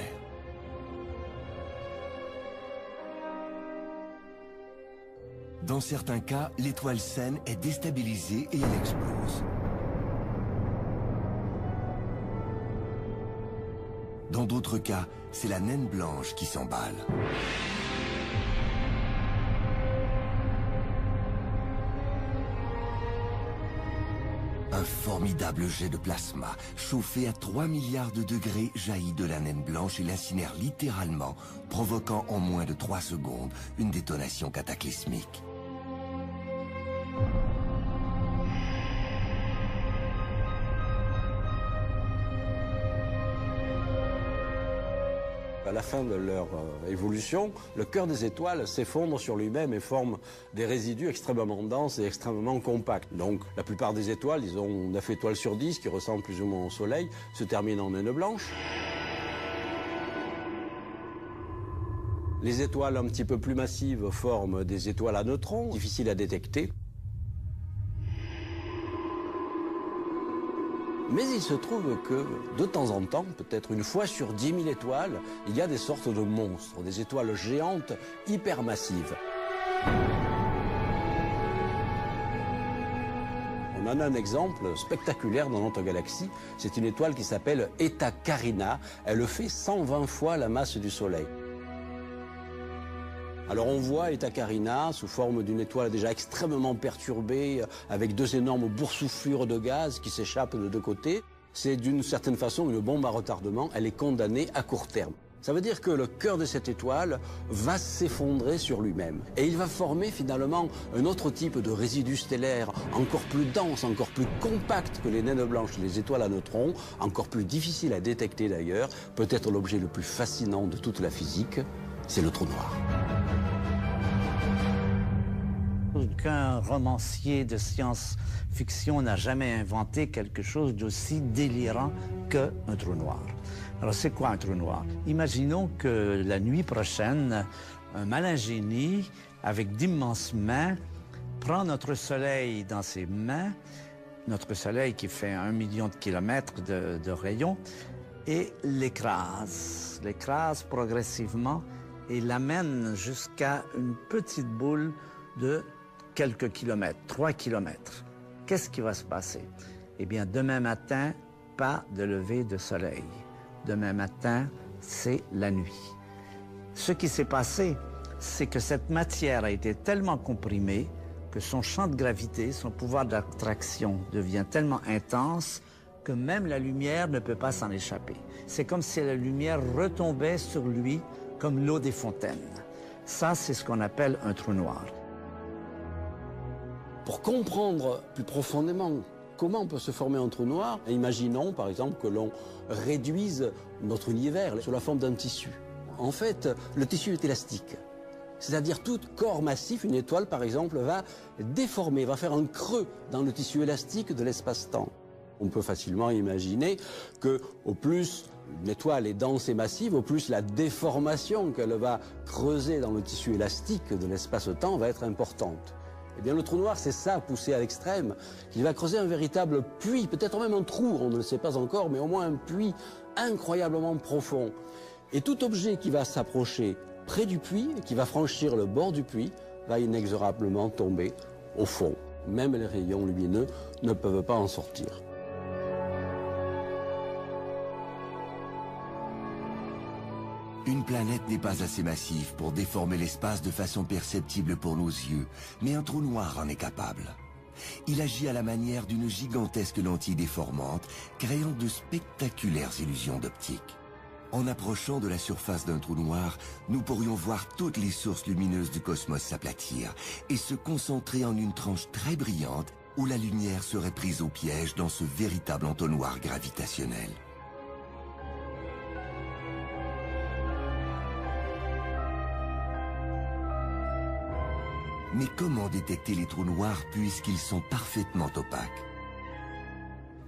Dans certains cas, l'étoile saine est déstabilisée et elle explose. Dans d'autres cas, c'est la naine blanche qui s'emballe. Un formidable jet de plasma, chauffé à 3 milliards de degrés, jaillit de la naine blanche et l'incinère littéralement, provoquant en moins de 3 secondes une détonation cataclysmique. À la fin de leur évolution, le cœur des étoiles s'effondre sur lui-même et forme des résidus extrêmement denses et extrêmement compacts. Donc la plupart des étoiles, disons 9 étoiles sur 10 qui ressemblent plus ou moins au Soleil, se terminent en naine blanche. Les étoiles un petit peu plus massives forment des étoiles à neutrons, difficiles à détecter. Mais il se trouve que, de temps en temps, peut-être une fois sur 10 000 étoiles, il y a des sortes de monstres, des étoiles géantes hypermassives. On en a un exemple spectaculaire dans notre galaxie. C'est une étoile qui s'appelle Eta Carina. Elle fait 120 fois la masse du Soleil. Alors on voit Eta Carina sous forme d'une étoile déjà extrêmement perturbée, avec 2 énormes boursouflures de gaz qui s'échappent de 2 côtés. C'est d'une certaine façon une bombe à retardement, elle est condamnée à court terme. Ça veut dire que le cœur de cette étoile va s'effondrer sur lui-même. Et il va former finalement un autre type de résidu stellaire, encore plus dense, encore plus compact que les naines blanches, les étoiles à neutrons, encore plus difficile à détecter d'ailleurs, peut-être l'objet le plus fascinant de toute la physique, c'est le trou noir. Aucun romancier de science-fiction n'a jamais inventé quelque chose d'aussi délirant qu'un trou noir. Alors c'est quoi un trou noir? Imaginons que la nuit prochaine, un malin génie, avec d'immenses mains, prend notre Soleil dans ses mains, notre Soleil qui fait 1 million de kilomètres de rayon, et l'écrase progressivement et l'amène jusqu'à une petite boule de quelques kilomètres, 3 kilomètres. Qu'est-ce qui va se passer? Eh bien, demain matin, pas de lever de soleil. Demain matin, c'est la nuit. Ce qui s'est passé, c'est que cette matière a été tellement comprimée que son champ de gravité, son pouvoir d'attraction devient tellement intense que même la lumière ne peut pas s'en échapper. C'est comme si la lumière retombait sur lui comme l'eau des fontaines. Ça, c'est ce qu'on appelle un trou noir. Pour comprendre plus profondément comment peut se former un trou noir? Imaginons par exemple que l'on réduise notre univers sous la forme d'un tissu. En fait, le tissu est élastique. C'est-à-dire tout corps massif, une étoile par exemple, va déformer, va faire un creux dans le tissu élastique de l'espace-temps. On peut facilement imaginer que au plus une étoile est dense et massive, au plus la déformation qu'elle va creuser dans le tissu élastique de l'espace-temps va être importante. Eh bien le trou noir, c'est ça, poussé à l'extrême. Il va creuser un véritable puits, peut-être même un trou, on ne le sait pas encore, mais au moins un puits incroyablement profond. Et tout objet qui va s'approcher près du puits, et qui va franchir le bord du puits, va inexorablement tomber au fond. Même les rayons lumineux ne peuvent pas en sortir. Une planète n'est pas assez massive pour déformer l'espace de façon perceptible pour nos yeux, mais un trou noir en est capable. Il agit à la manière d'une gigantesque lentille déformante, créant de spectaculaires illusions d'optique. En approchant de la surface d'un trou noir, nous pourrions voir toutes les sources lumineuses du cosmos s'aplatir et se concentrer en une tranche très brillante où la lumière serait prise au piège dans ce véritable entonnoir gravitationnel. Mais comment détecter les trous noirs puisqu'ils sont parfaitement opaques?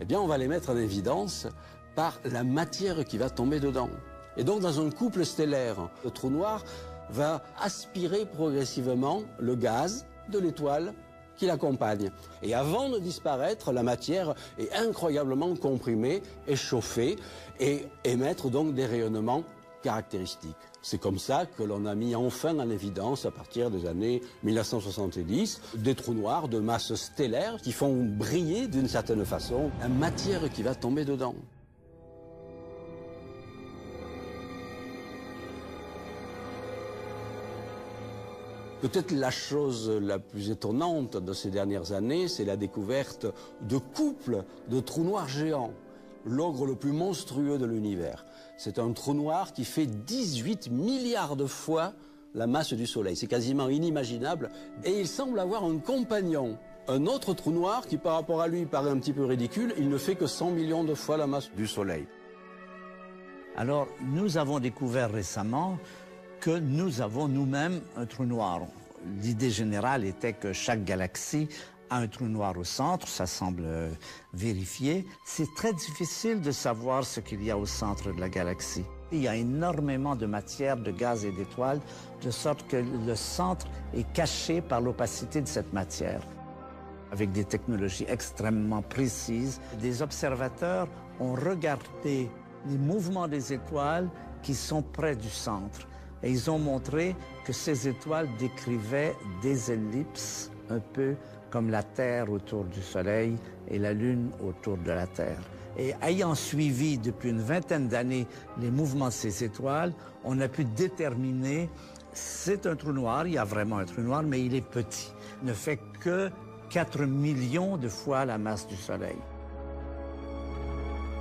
Eh bien, on va les mettre en évidence par la matière qui va tomber dedans. Et donc, dans un couple stellaire, le trou noir va aspirer progressivement le gaz de l'étoile qui l'accompagne. Et avant de disparaître, la matière est incroyablement comprimée et chauffée et émettre donc des rayonnements caractéristiques. C'est comme ça que l'on a mis enfin en évidence, à partir des années 1970, des trous noirs de masse stellaire qui font briller d'une certaine façon la matière qui va tomber dedans. Peut-être la chose la plus étonnante de ces dernières années, c'est la découverte de couples de trous noirs géants, l'ogre le plus monstrueux de l'univers. C'est un trou noir qui fait 18 milliards de fois la masse du Soleil. C'est quasiment inimaginable. Et il semble avoir un compagnon, un autre trou noir qui par rapport à lui paraît un petit peu ridicule. Il ne fait que 100 millions de fois la masse du Soleil. Alors, nous avons découvert récemment que nous avons nous-mêmes un trou noir. L'idée générale était que chaque galaxie a un trou noir au centre, ça semble vérifié. C'est très difficile de savoir ce qu'il y a au centre de la galaxie. Il y a énormément de matière, de gaz et d'étoiles, de sorte que le centre est caché par l'opacité de cette matière. Avec des technologies extrêmement précises, des observateurs ont regardé les mouvements des étoiles qui sont près du centre. Et ils ont montré que ces étoiles décrivaient des ellipses un peu comme la Terre autour du Soleil et la Lune autour de la Terre. Et ayant suivi depuis une vingtaine d'années les mouvements de ces étoiles, on a pu déterminer, c'est un trou noir, il y a vraiment un trou noir, mais il est petit. Il ne fait que 4 millions de fois la masse du Soleil.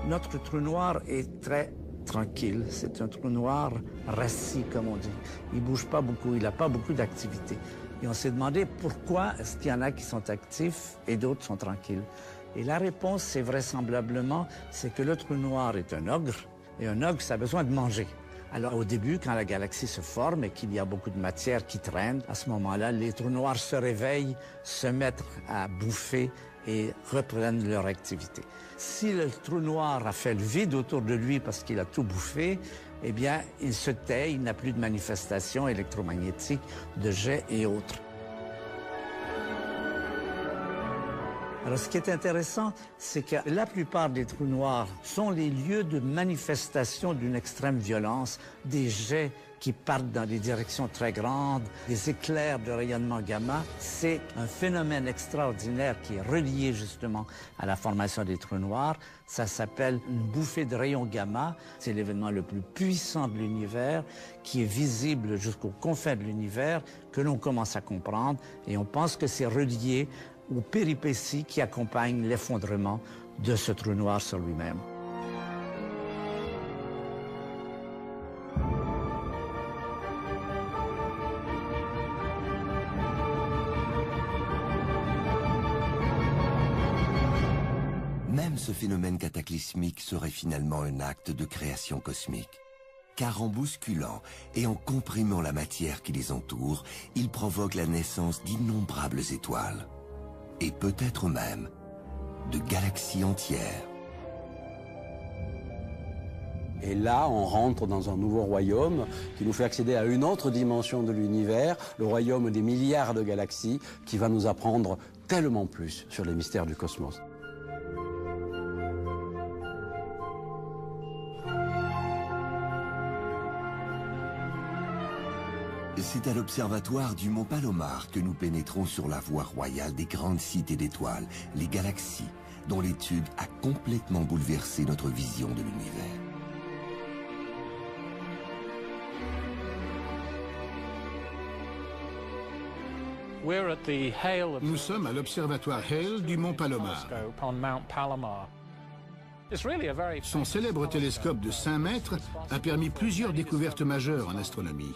Notre trou noir est très tranquille. C'est un trou noir rassis, comme on dit. Il ne bouge pas beaucoup, il n'a pas beaucoup d'activité. Et on s'est demandé pourquoi est-ce qu'il y en a qui sont actifs et d'autres sont tranquilles. Et la réponse, c'est vraisemblablement, c'est que le trou noir est un ogre, et un ogre, ça a besoin de manger. Alors au début, quand la galaxie se forme et qu'il y a beaucoup de matière qui traîne, à ce moment-là, les trous noirs se réveillent, se mettent à bouffer et reprennent leur activité. Si le trou noir a fait le vide autour de lui parce qu'il a tout bouffé, eh bien, il se tait, il n'a plus de manifestations électromagnétiques, de jets et autres. Alors, ce qui est intéressant, c'est que la plupart des trous noirs sont les lieux de manifestation d'une extrême violence, des jets qui partent dans des directions très grandes, des éclairs de rayonnement gamma. C'est un phénomène extraordinaire qui est relié justement à la formation des trous noirs. Ça s'appelle une bouffée de rayons gamma. C'est l'événement le plus puissant de l'univers qui est visible jusqu'aux confins de l'univers, que l'on commence à comprendre, et on pense que c'est relié aux péripéties qui accompagnent l'effondrement de ce trou noir sur lui-même. phénomènes cataclysmiques serait finalement un acte de création cosmique. Car en bousculant et en comprimant la matière qui les entoure, ils provoquent la naissance d'innombrables étoiles. Et peut-être même de galaxies entières. Et là, on rentre dans un nouveau royaume qui nous fait accéder à une autre dimension de l'univers, le royaume des milliards de galaxies, qui va nous apprendre tellement plus sur les mystères du cosmos. C'est à l'observatoire du Mont Palomar que nous pénétrons sur la voie royale des grandes cités d'étoiles, les galaxies, dont l'étude a complètement bouleversé notre vision de l'univers. Nous sommes à l'observatoire Hale du Mont Palomar. Son célèbre télescope de 5 mètres a permis plusieurs découvertes majeures en astronomie.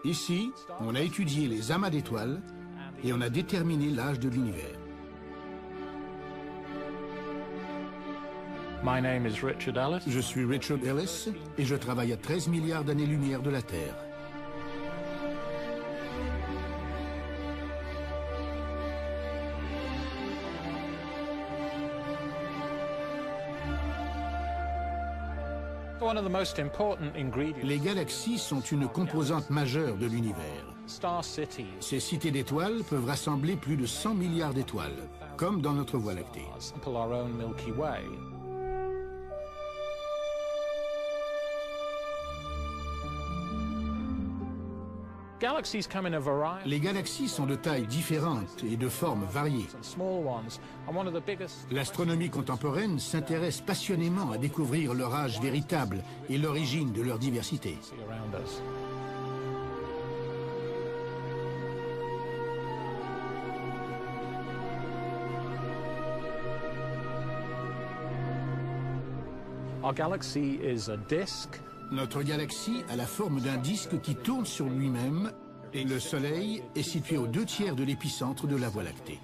Ici, on a étudié les amas d'étoiles et on a déterminé l'âge de l'univers. Je suis Richard Ellis et je travaille à 13 milliards d'années-lumière de la Terre. Les galaxies sont une composante majeure de l'univers. Ces cités d'étoiles peuvent rassembler plus de 100 milliards d'étoiles, comme dans notre Voie lactée. Les galaxies sont de tailles différentes et de formes variées. L'astronomie contemporaine s'intéresse passionnément à découvrir leur âge véritable et l'origine de leur diversité. Notre galaxie a la forme d'un disque qui tourne sur lui-même et le Soleil est situé aux 2/3 de l'épicentre de la Voie lactée.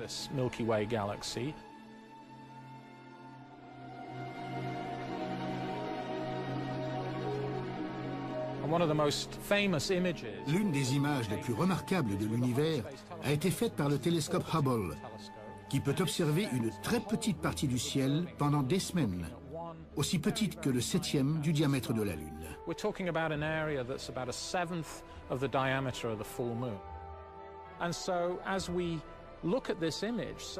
L'une des images les plus remarquables de l'univers a été faite par le télescope Hubble, qui peut observer une très petite partie du ciel pendant des semaines, aussi petite que le 7e du diamètre de la Lune.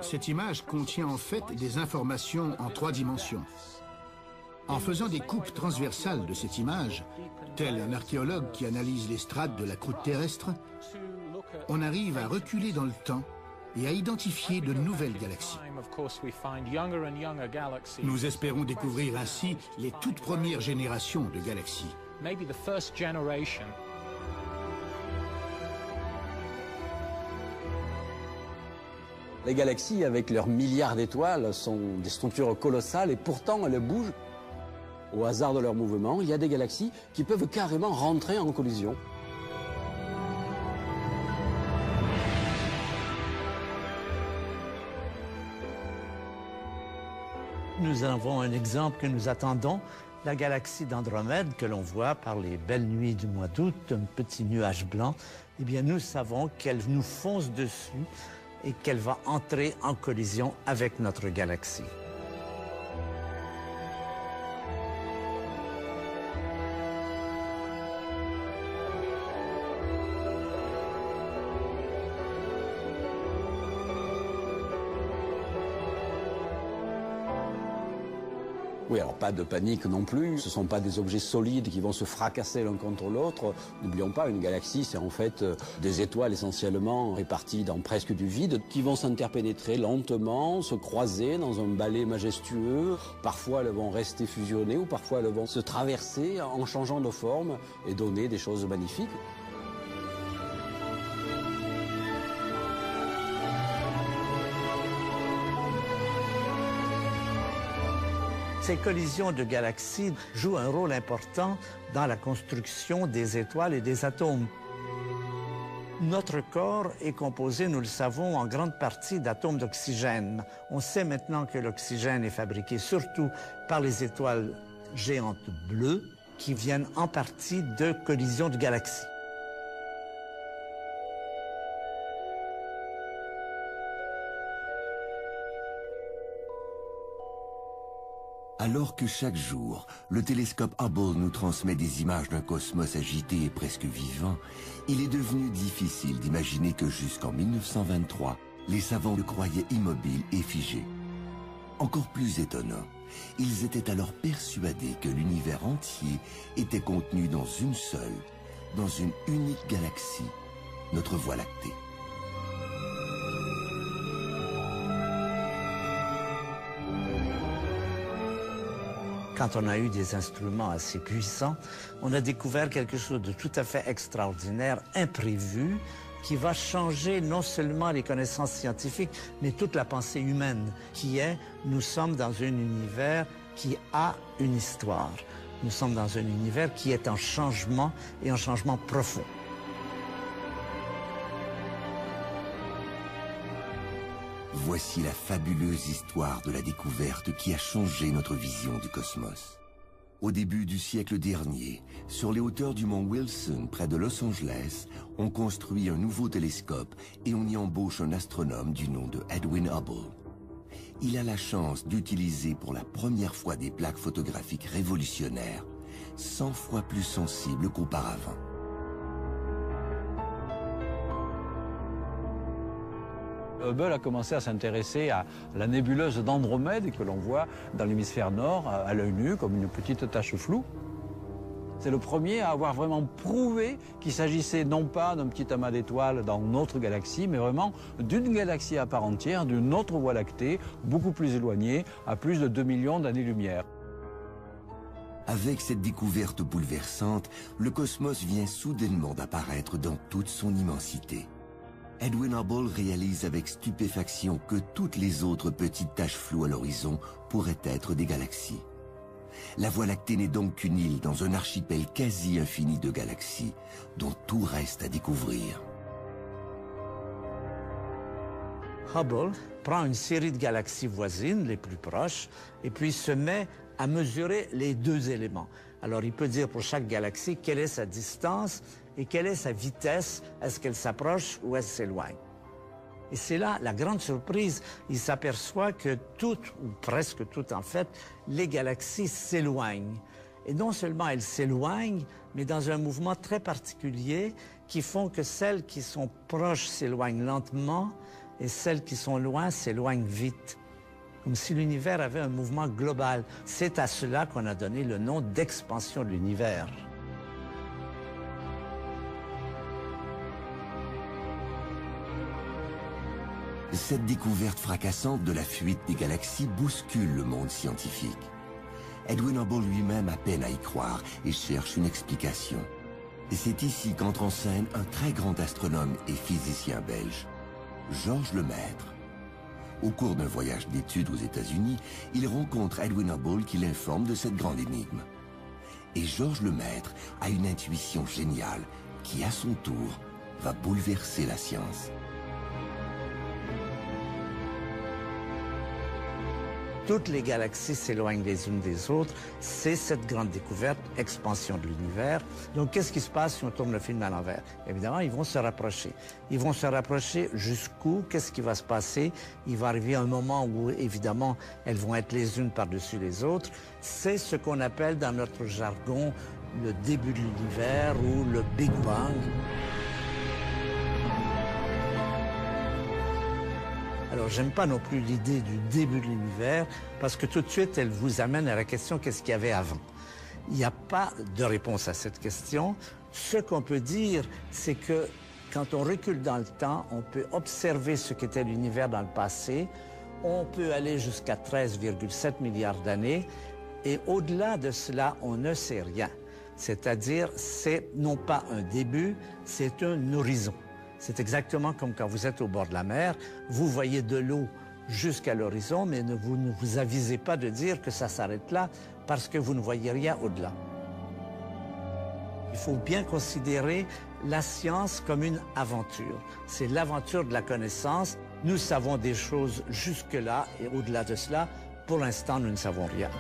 Cette image contient en fait des informations en 3 dimensions. En faisant des coupes transversales de cette image, tel un archéologue qui analyse les strates de la croûte terrestre, on arrive à reculer dans le temps et à identifier de nouvelles galaxies. Nous espérons découvrir ainsi les toutes premières générations de galaxies. Les galaxies, avec leurs milliards d'étoiles, sont des structures colossales et pourtant elles bougent. Au hasard de leur mouvement, il y a des galaxies qui peuvent carrément rentrer en collision. Nous avons un exemple que nous attendons, la galaxie d'Andromède que l'on voit par les belles nuits du mois d'août, un petit nuage blanc. Eh bien, nous savons qu'elle nous fonce dessus et qu'elle va entrer en collision avec notre galaxie. Oui, alors pas de panique non plus, ce ne sont pas des objets solides qui vont se fracasser l'un contre l'autre. N'oublions pas, une galaxie, c'est en fait des étoiles essentiellement réparties dans presque du vide, qui vont s'interpénétrer lentement, se croiser dans un balai majestueux. Parfois, elles vont rester fusionnées ou parfois elles vont se traverser en changeant de forme et donner des choses magnifiques. Ces collisions de galaxies jouent un rôle important dans la construction des étoiles et des atomes. Notre corps est composé, nous le savons, en grande partie d'atomes d'oxygène. On sait maintenant que l'oxygène est fabriqué surtout par les étoiles géantes bleues qui viennent en partie de collisions de galaxies. Alors que chaque jour, le télescope Hubble nous transmet des images d'un cosmos agité et presque vivant, il est devenu difficile d'imaginer que jusqu'en 1923, les savants le croyaient immobile et figé. Encore plus étonnant, ils étaient alors persuadés que l'univers entier était contenu dans une seule, dans une unique galaxie, notre Voie lactée. Quand on a eu des instruments assez puissants, on a découvert quelque chose de tout à fait extraordinaire, imprévu, qui va changer non seulement les connaissances scientifiques, mais toute la pensée humaine, qui est, nous sommes dans un univers qui a une histoire. Nous sommes dans un univers qui est en changement et en changement profond. Voici la fabuleuse histoire de la découverte qui a changé notre vision du cosmos. Au début du siècle dernier, sur les hauteurs du mont Wilson, près de Los Angeles, on construit un nouveau télescope et on y embauche un astronome du nom de Edwin Hubble. Il a la chance d'utiliser pour la première fois des plaques photographiques révolutionnaires, 100 fois plus sensibles qu'auparavant. Hubble a commencé à s'intéresser à la nébuleuse d'Andromède que l'on voit dans l'hémisphère nord à l'œil nu comme une petite tache floue. C'est le premier à avoir vraiment prouvé qu'il s'agissait non pas d'un petit amas d'étoiles dans notre galaxie, mais vraiment d'une galaxie à part entière, d'une autre Voie lactée, beaucoup plus éloignée, à plus de 2 millions d'années-lumière. Avec cette découverte bouleversante, le cosmos vient soudainement d'apparaître dans toute son immensité. Edwin Hubble réalise avec stupéfaction que toutes les autres petites taches floues à l'horizon pourraient être des galaxies. La Voie lactée n'est donc qu'une île dans un archipel quasi infini de galaxies, dont tout reste à découvrir. Hubble prend une série de galaxies voisines, les plus proches, et puis se met à mesurer les deux éléments. Alors il peut dire pour chaque galaxie quelle est sa distance et quelle est sa vitesse, est-ce qu'elle s'approche ou est-ce qu'elle s'éloigne. Et c'est là la grande surprise, il s'aperçoit que toutes, ou presque toutes en fait, les galaxies s'éloignent. Et non seulement elles s'éloignent, mais dans un mouvement très particulier qui font que celles qui sont proches s'éloignent lentement et celles qui sont loin s'éloignent vite. Comme si l'univers avait un mouvement global. C'est à cela qu'on a donné le nom d'expansion de l'univers. Cette découverte fracassante de la fuite des galaxies bouscule le monde scientifique. Edwin Hubble lui-même a peine à y croire et cherche une explication. Et c'est ici qu'entre en scène un très grand astronome et physicien belge, Georges Lemaître. Au cours d'un voyage d'études aux États-Unis, il rencontre Edwin Hubble qui l'informe de cette grande énigme. Et Georges Lemaître a une intuition géniale qui, à son tour, va bouleverser la science. Toutes les galaxies s'éloignent les unes des autres. C'est cette grande découverte, expansion de l'univers. Donc, qu'est-ce qui se passe si on tourne le film à l'envers? Évidemment, ils vont se rapprocher. Ils vont se rapprocher jusqu'où? Qu'est-ce qui va se passer? Il va arriver un moment où, évidemment, elles vont être les unes par-dessus les autres. C'est ce qu'on appelle dans notre jargon le début de l'univers ou le Big Bang. Alors, j'aime pas non plus l'idée du début de l'univers, parce que tout de suite, elle vous amène à la question qu'est-ce qu'il y avait avant. Il n'y a pas de réponse à cette question. Ce qu'on peut dire, c'est que quand on recule dans le temps, on peut observer ce qu'était l'univers dans le passé. On peut aller jusqu'à 13,7 milliards d'années. Et au-delà de cela, on ne sait rien. C'est-à-dire, c'est non pas un début, c'est un horizon. C'est exactement comme quand vous êtes au bord de la mer, vous voyez de l'eau jusqu'à l'horizon, mais vous ne vous avisez pas de dire que ça s'arrête là parce que vous ne voyez rien au-delà. Il faut bien considérer la science comme une aventure. C'est l'aventure de la connaissance. Nous savons des choses jusque-là et au-delà de cela, pour l'instant, nous ne savons rien.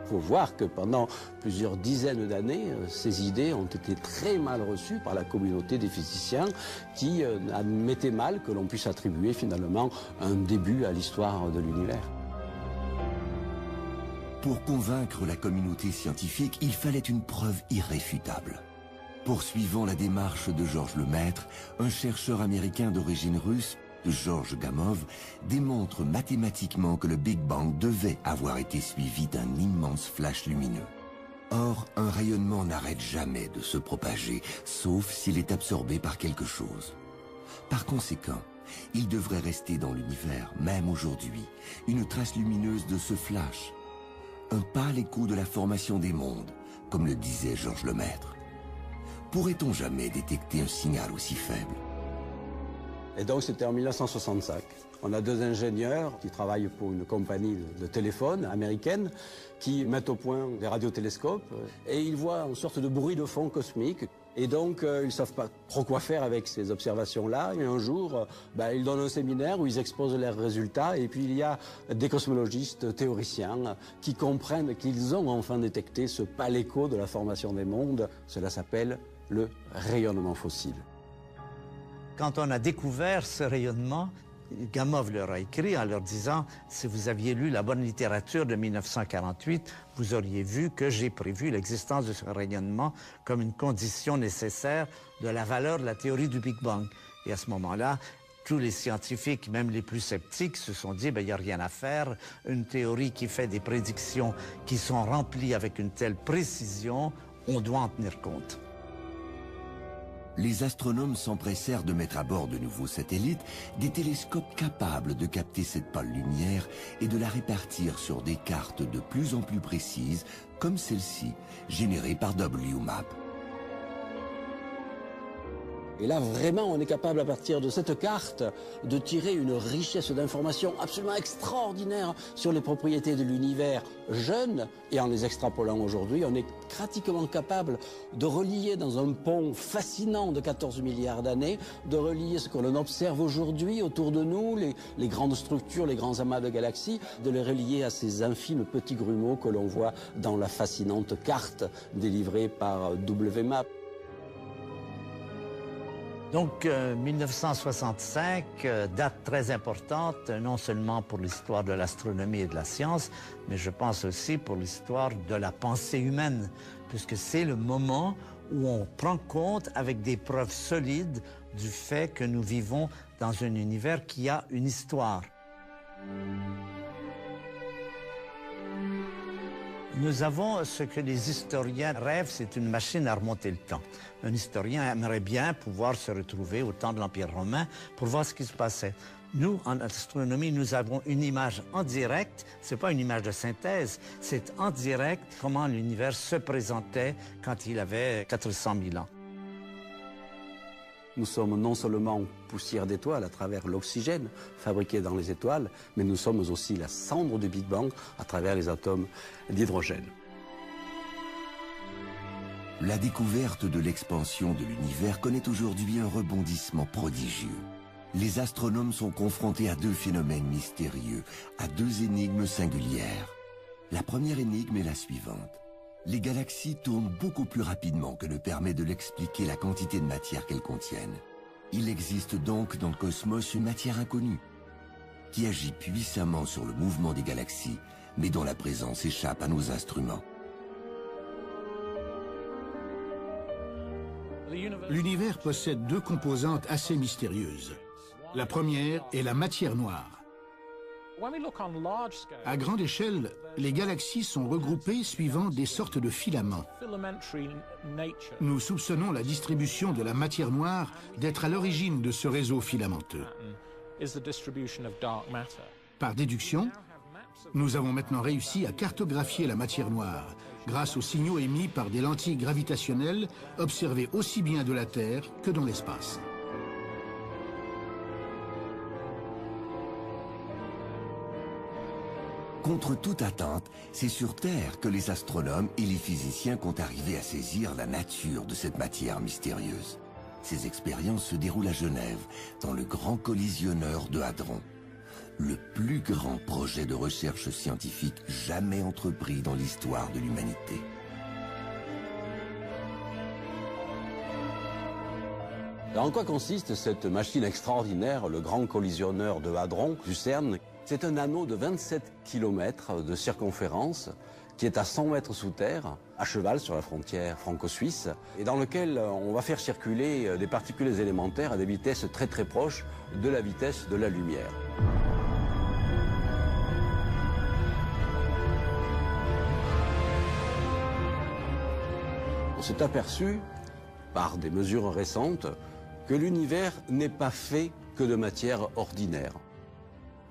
Il faut voir que pendant plusieurs dizaines d'années, ces idées ont été très mal reçues par la communauté des physiciens qui admettait mal que l'on puisse attribuer finalement un début à l'histoire de l'univers. Pour convaincre la communauté scientifique, il fallait une preuve irréfutable. Poursuivant la démarche de Georges Lemaître, un chercheur américain d'origine russe, Georges Gamow, démontre mathématiquement que le Big Bang devait avoir été suivi d'un immense flash lumineux. Or, un rayonnement n'arrête jamais de se propager, sauf s'il est absorbé par quelque chose. Par conséquent, il devrait rester dans l'univers, même aujourd'hui, une trace lumineuse de ce flash. Un pâle écho de la formation des mondes, comme le disait Georges Lemaître. Pourrait-on jamais détecter un signal aussi faible? Et donc c'était en 1965. On a deux ingénieurs qui travaillent pour une compagnie de téléphone américaine qui mettent au point des radiotélescopes et ils voient une sorte de bruit de fond cosmique. Et donc ils ne savent pas trop quoi faire avec ces observations-là. Et un jour, ils donnent un séminaire où ils exposent leurs résultats. Et puis il y a des cosmologistes théoriciens qui comprennent qu'ils ont enfin détecté ce pâle écho de la formation des mondes. Cela s'appelle le rayonnement fossile. Quand on a découvert ce rayonnement, Gamow leur a écrit en leur disant « Si vous aviez lu la bonne littérature de 1948, vous auriez vu que j'ai prévu l'existence de ce rayonnement comme une condition nécessaire de la valeur de la théorie du Big Bang. » Et à ce moment-là, tous les scientifiques, même les plus sceptiques, se sont dit « il n'y a rien à faire. Une théorie qui fait des prédictions qui sont remplies avec une telle précision, on doit en tenir compte. » Les astronomes s'empressèrent de mettre à bord de nouveaux satellites des télescopes capables de capter cette pâle lumière et de la répartir sur des cartes de plus en plus précises, comme celle-ci, générée par WMAP. Et là, vraiment, on est capable, à partir de cette carte, de tirer une richesse d'informations absolument extraordinaire sur les propriétés de l'univers jeune. Et en les extrapolant aujourd'hui, on est pratiquement capable de relier dans un pont fascinant de 14 milliards d'années, de relier ce que l'on observe aujourd'hui autour de nous, les grandes structures, les grands amas de galaxies, de les relier à ces infimes petits grumeaux que l'on voit dans la fascinante carte délivrée par WMAP. Donc 1965, date très importante, non seulement pour l'histoire de l'astronomie et de la science, mais je pense aussi pour l'histoire de la pensée humaine, puisque c'est le moment où on prend compte avec des preuves solides du fait que nous vivons dans un univers qui a une histoire. Nous avons ce que les historiens rêvent, c'est une machine à remonter le temps. Un historien aimerait bien pouvoir se retrouver au temps de l'Empire romain pour voir ce qui se passait. Nous, en astronomie, nous avons une image en direct, c'est pas une image de synthèse, c'est en direct comment l'univers se présentait quand il avait 400 000 ans. Nous sommes non seulement poussière d'étoiles à travers l'oxygène fabriqué dans les étoiles, mais nous sommes aussi la cendre du Big Bang à travers les atomes d'hydrogène. La découverte de l'expansion de l'univers connaît aujourd'hui un rebondissement prodigieux. Les astronomes sont confrontés à deux phénomènes mystérieux, à deux énigmes singulières. La première énigme est la suivante. Les galaxies tournent beaucoup plus rapidement que ne permet de l'expliquer la quantité de matière qu'elles contiennent. Il existe donc dans le cosmos une matière inconnue, qui agit puissamment sur le mouvement des galaxies, mais dont la présence échappe à nos instruments. L'univers possède deux composantes assez mystérieuses. La première est la matière noire. À grande échelle, les galaxies sont regroupées suivant des sortes de filaments. Nous soupçonnons la distribution de la matière noire d'être à l'origine de ce réseau filamenteux. Par déduction, nous avons maintenant réussi à cartographier la matière noire grâce aux signaux émis par des lentilles gravitationnelles observées aussi bien de la Terre que dans l'espace. Contre toute attente, c'est sur Terre que les astronomes et les physiciens comptent arriver à saisir la nature de cette matière mystérieuse. Ces expériences se déroulent à Genève, dans le Grand Collisionneur de Hadron, le plus grand projet de recherche scientifique jamais entrepris dans l'histoire de l'humanité. En quoi consiste cette machine extraordinaire, le Grand Collisionneur de Hadron du CERN? C'est un anneau de 27 km de circonférence qui est à 100 mètres sous terre, à cheval sur la frontière franco-suisse, et dans lequel on va faire circuler des particules élémentaires à des vitesses très très proches de la vitesse de la lumière. On s'est aperçu, par des mesures récentes, que l'univers n'est pas fait que de matière ordinaire.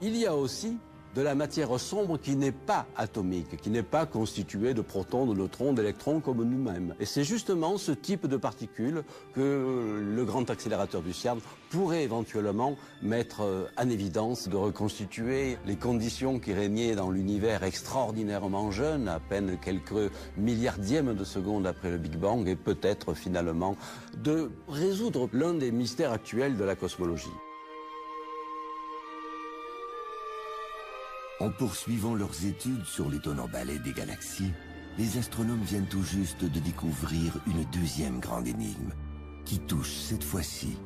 Il y a aussi de la matière sombre qui n'est pas atomique, qui n'est pas constituée de protons, de neutrons, d'électrons comme nous-mêmes. Et c'est justement ce type de particules que le grand accélérateur du CERN pourrait éventuellement mettre en évidence, de reconstituer les conditions qui régnaient dans l'univers extraordinairement jeune, à peine quelques milliardièmes de seconde après le Big Bang, et peut-être finalement de résoudre l'un des mystères actuels de la cosmologie. En poursuivant leurs études sur l'étonnant balai des galaxies, les astronomes viennent tout juste de découvrir une deuxième grande énigme qui touche cette fois-ci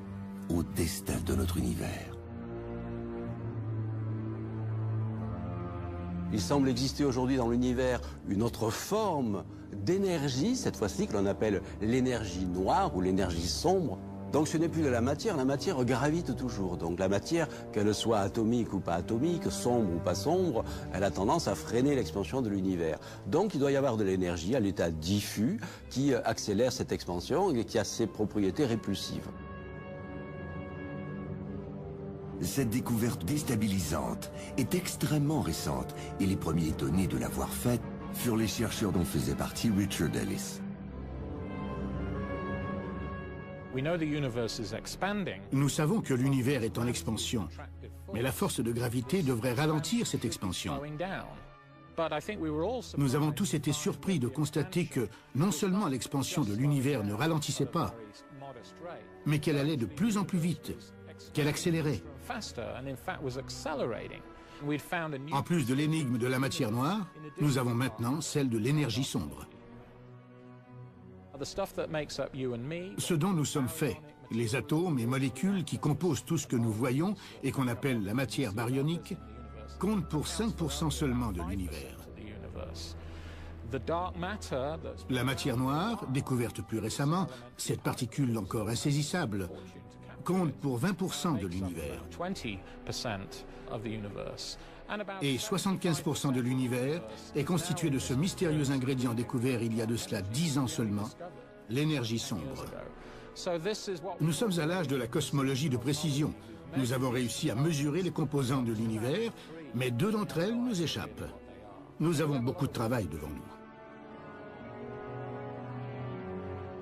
au destin de notre univers. Il semble exister aujourd'hui dans l'univers une autre forme d'énergie, cette fois-ci que l'on appelle l'énergie noire ou l'énergie sombre. Donc ce n'est plus de la matière gravite toujours. Donc la matière, qu'elle soit atomique ou pas atomique, sombre ou pas sombre, elle a tendance à freiner l'expansion de l'univers. Donc il doit y avoir de l'énergie à l'état diffus qui accélère cette expansion et qui a ses propriétés répulsives. Cette découverte déstabilisante est extrêmement récente et les premiers étonnés de l'avoir faite furent les chercheurs dont faisait partie Richard Ellis. Nous savons que l'univers est en expansion, mais la force de gravité devrait ralentir cette expansion. Nous avons tous été surpris de constater que non seulement l'expansion de l'univers ne ralentissait pas, mais qu'elle allait de plus en plus vite, qu'elle accélérait. En plus de l'énigme de la matière noire, nous avons maintenant celle de l'énergie sombre. Ce dont nous sommes faits, les atomes et molécules qui composent tout ce que nous voyons et qu'on appelle la matière baryonique, comptent pour 5% seulement de l'univers. La matière noire, découverte plus récemment, cette particule encore insaisissable, compte pour 20% de l'univers. Et 75% de l'univers est constitué de ce mystérieux ingrédient découvert il y a de cela 10 ans seulement, l'énergie sombre. Nous sommes à l'âge de la cosmologie de précision. Nous avons réussi à mesurer les composantes de l'univers, mais deux d'entre elles nous échappent. Nous avons beaucoup de travail devant nous.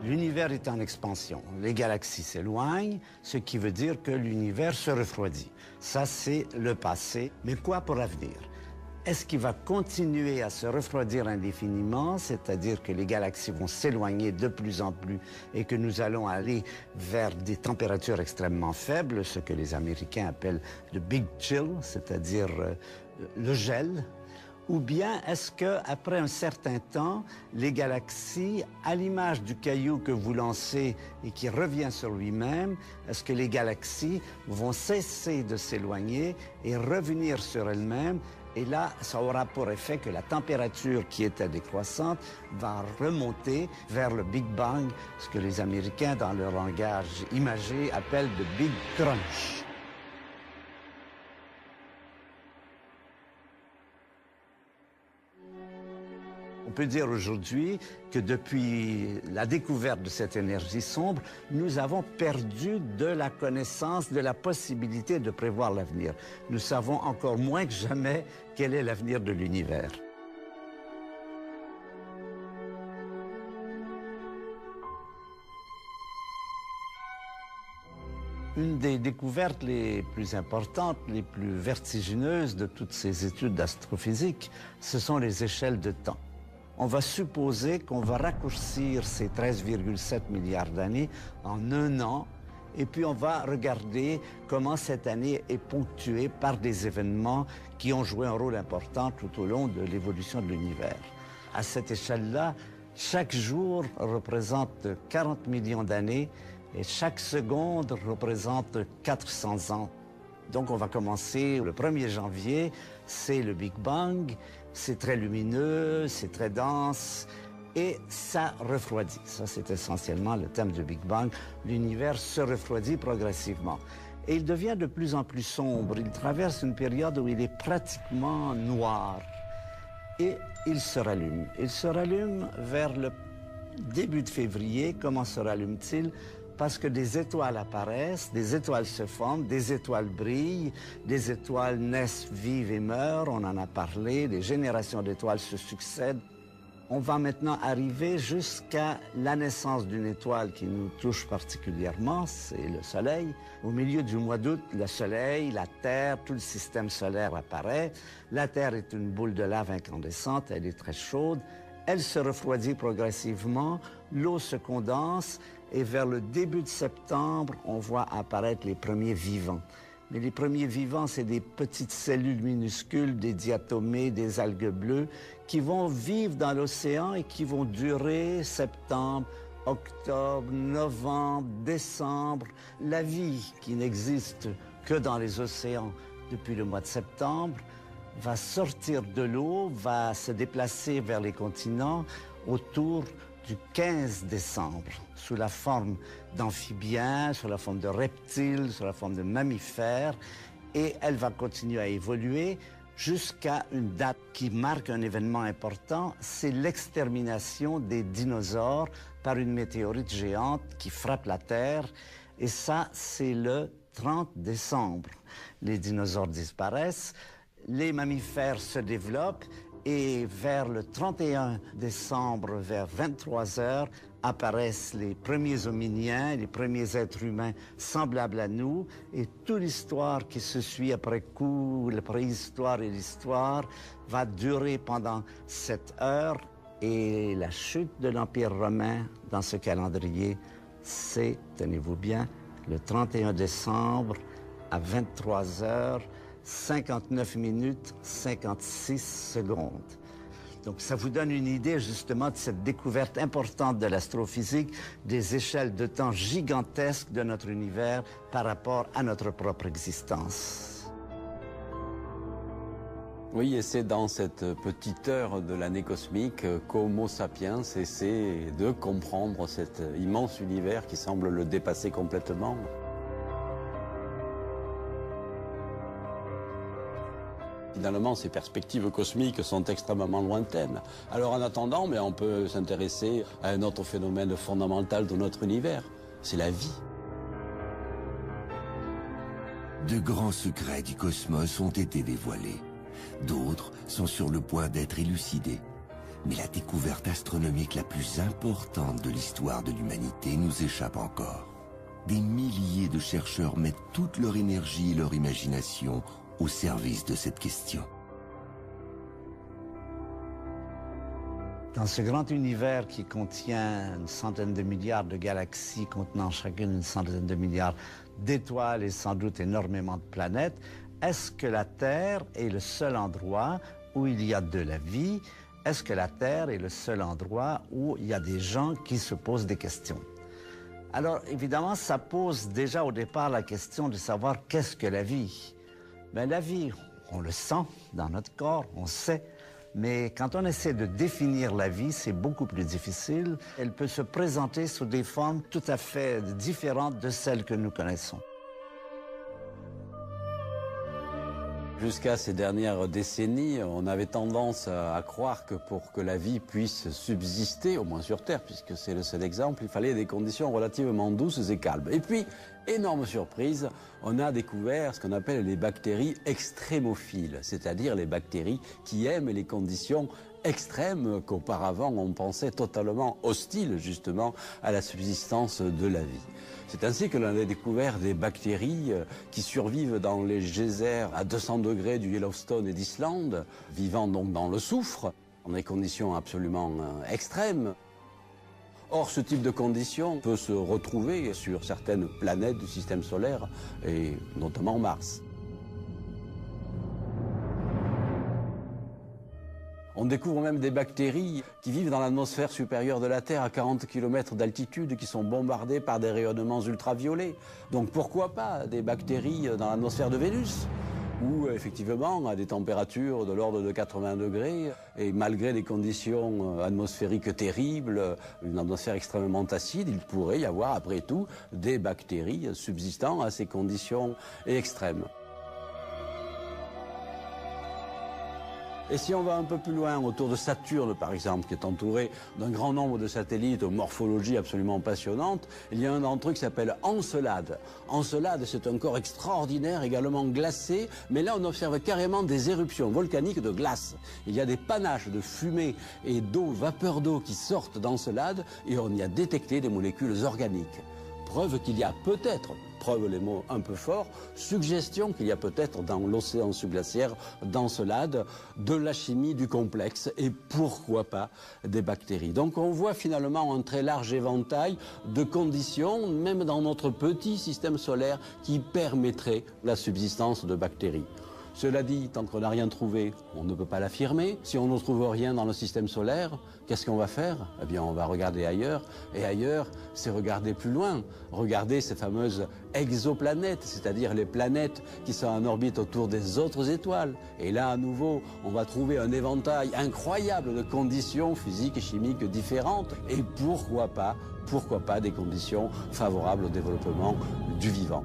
L'univers est en expansion. Les galaxies s'éloignent, ce qui veut dire que l'univers se refroidit. Ça, c'est le passé. Mais quoi pour l'avenir? Est-ce qu'il va continuer à se refroidir indéfiniment, c'est-à-dire que les galaxies vont s'éloigner de plus en plus et que nous allons aller vers des températures extrêmement faibles, ce que les Américains appellent le Big Chill, c'est-à-dire le gel? Ou bien est-ce qu'après un certain temps, les galaxies, à l'image du caillou que vous lancez et qui revient sur lui-même, est-ce que les galaxies vont cesser de s'éloigner et revenir sur elles-mêmes? Et là, ça aura pour effet que la température qui était décroissante va remonter vers le Big Bang, ce que les Américains, dans leur langage imagé, appellent le Big Crunch. On peut dire aujourd'hui que depuis la découverte de cette énergie sombre, nous avons perdu de la connaissance, de la possibilité de prévoir l'avenir. Nous savons encore moins que jamais quel est l'avenir de l'univers. Une des découvertes les plus importantes, les plus vertigineuses de toutes ces études d'astrophysique, ce sont les échelles de temps. On va supposer qu'on va raccourcir ces 13,7 milliards d'années en 1 an, et puis on va regarder comment cette année est ponctuée par des événements qui ont joué un rôle important tout au long de l'évolution de l'univers. À cette échelle-là, chaque jour représente 40 millions d'années, et chaque seconde représente 400 ans. Donc on va commencer le 1er janvier, c'est le Big Bang, c'est très lumineux, c'est très dense, et ça refroidit. Ça, c'est essentiellement le thème du Big Bang. L'univers se refroidit progressivement. Et il devient de plus en plus sombre. Il traverse une période où il est pratiquement noir. Et il se rallume. Il se rallume vers le début de février. Comment se rallume-t-il? Parce que des étoiles apparaissent, des étoiles se forment, des étoiles brillent, des étoiles naissent, vivent et meurent, on en a parlé, des générations d'étoiles se succèdent. On va maintenant arriver jusqu'à la naissance d'une étoile qui nous touche particulièrement, c'est le Soleil. Au milieu du mois d'août, le Soleil, la Terre, tout le système solaire apparaît. La Terre est une boule de lave incandescente, elle est très chaude. Elle se refroidit progressivement, l'eau se condense, et vers le début de septembre, on voit apparaître les premiers vivants. Mais les premiers vivants, c'est des petites cellules minuscules, des diatomées, des algues bleues, qui vont vivre dans l'océan et qui vont durer septembre, octobre, novembre, décembre. La vie, qui n'existe que dans les océans depuis le mois de septembre, va sortir de l'eau, va se déplacer vers les continents autour du 15 décembre, sous la forme d'amphibiens, sous la forme de reptiles, sous la forme de mammifères, et elle va continuer à évoluer jusqu'à une date qui marque un événement important, c'est l'extermination des dinosaures par une météorite géante qui frappe la Terre, et ça, c'est le 30 décembre. Les dinosaures disparaissent, les mammifères se développent, et vers le 31 décembre, vers 23 heures, apparaissent les premiers hominiens, les premiers êtres humains semblables à nous, et toute l'histoire qui se suit après coup, la préhistoire et l'histoire, va durer pendant 7 heures, et la chute de l'Empire romain dans ce calendrier, c'est, tenez-vous bien, le 31 décembre à 23 heures, 59 minutes, 56 secondes. Donc ça vous donne une idée justement de cette découverte importante de l'astrophysique, des échelles de temps gigantesques de notre univers par rapport à notre propre existence. Oui, et c'est dans cette petite heure de l'année cosmique qu'Homo sapiens essaie de comprendre cet immense univers qui semble le dépasser complètement. Finalement, ces perspectives cosmiques sont extrêmement lointaines. Alors en attendant, on peut s'intéresser à un autre phénomène fondamental de notre univers, c'est la vie. De grands secrets du cosmos ont été dévoilés. D'autres sont sur le point d'être élucidés. Mais la découverte astronomique la plus importante de l'histoire de l'humanité nous échappe encore. Des milliers de chercheurs mettent toute leur énergie et leur imagination au service de cette question. Dans ce grand univers qui contient une centaine de milliards de galaxies contenant chacune une centaine de milliards d'étoiles et sans doute énormément de planètes, est-ce que la Terre est le seul endroit où il y a de la vie? Est-ce que la Terre est le seul endroit où il y a des gens qui se posent des questions? Alors évidemment, ça pose déjà au départ la question de savoir qu'est-ce que la vie? Ben, la vie, on le sent dans notre corps, on sait, mais quand on essaie de définir la vie, c'est beaucoup plus difficile. Elle peut se présenter sous des formes tout à fait différentes de celles que nous connaissons. Jusqu'à ces dernières décennies, on avait tendance à croire que pour que la vie puisse subsister, au moins sur Terre, puisque c'est le seul exemple, il fallait des conditions relativement douces et calmes. Et puis, Énorme surprise, on a découvert ce qu'on appelle les bactéries extrémophiles, c'est-à-dire les bactéries qui aiment les conditions extrêmes qu'auparavant on pensait totalement hostiles justement à la subsistance de la vie. C'est ainsi que l'on a découvert des bactéries qui survivent dans les geysers à 200 degrés du Yellowstone et d'Islande, vivant donc dans le soufre, dans des conditions absolument extrêmes. Or, ce type de conditions peut se retrouver sur certaines planètes du système solaire, et notamment Mars. On découvre même des bactéries qui vivent dans l'atmosphère supérieure de la Terre à 40 km d'altitude, qui sont bombardées par des rayonnements ultraviolets. Donc pourquoi pas des bactéries dans l'atmosphère de Vénus, où effectivement, à des températures de l'ordre de 80 degrés, et malgré des conditions atmosphériques terribles, une atmosphère extrêmement acide, il pourrait y avoir après tout des bactéries subsistant à ces conditions extrêmes. Et si on va un peu plus loin, autour de Saturne par exemple, qui est entouré d'un grand nombre de satellites aux morphologies absolument passionnantes, il y a un d'entre eux qui s'appelle Encelade. Encelade, c'est un corps extraordinaire, également glacé, mais là on observe carrément des éruptions volcaniques de glace. Il y a des panaches de fumée et d'eau, vapeur d'eau qui sortent d'Encelade, et on y a détecté des molécules organiques. Preuve qu'il y a peut-être, preuve les mots un peu forts, suggestion qu'il y a peut-être dans l'océan subglaciaire d'Encelade de la chimie du complexe et pourquoi pas des bactéries. Donc on voit finalement un très large éventail de conditions, même dans notre petit système solaire, qui permettraient la subsistance de bactéries. Cela dit, tant qu'on n'a rien trouvé, on ne peut pas l'affirmer. Si on ne trouve rien dans le système solaire, qu'est-ce qu'on va faire? Eh bien, on va regarder ailleurs. Et ailleurs, c'est regarder plus loin. Regarder ces fameuses exoplanètes, c'est-à-dire les planètes qui sont en orbite autour des autres étoiles. Et là, à nouveau, on va trouver un éventail incroyable de conditions physiques et chimiques différentes. Et pourquoi pas des conditions favorables au développement du vivant.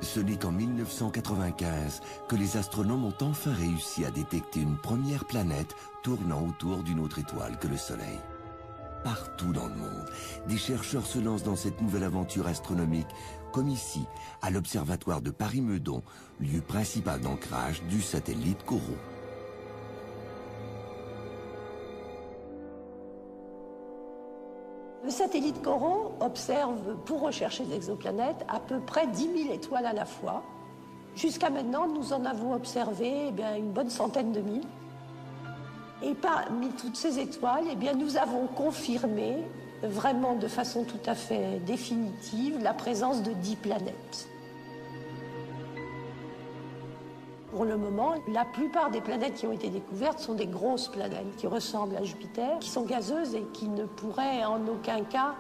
Ce n'est qu'en 1995 que les astronomes ont enfin réussi à détecter une première planète tournant autour d'une autre étoile que le Soleil. Partout dans le monde, des chercheurs se lancent dans cette nouvelle aventure astronomique, comme ici, à l'Observatoire de Paris-Meudon, lieu principal d'ancrage du satellite COROT. Le satellite COROT observe, pour rechercher des exoplanètes, à peu près 10 000 étoiles à la fois. Jusqu'à maintenant, nous en avons observé une bonne centaine de mille. Et parmi toutes ces étoiles, nous avons confirmé, vraiment de façon tout à fait définitive, la présence de 10 planètes. Pour le moment, la plupart des planètes qui ont été découvertes sont des grosses planètes qui ressemblent à Jupiter, qui sont gazeuses et qui ne pourraient en aucun cas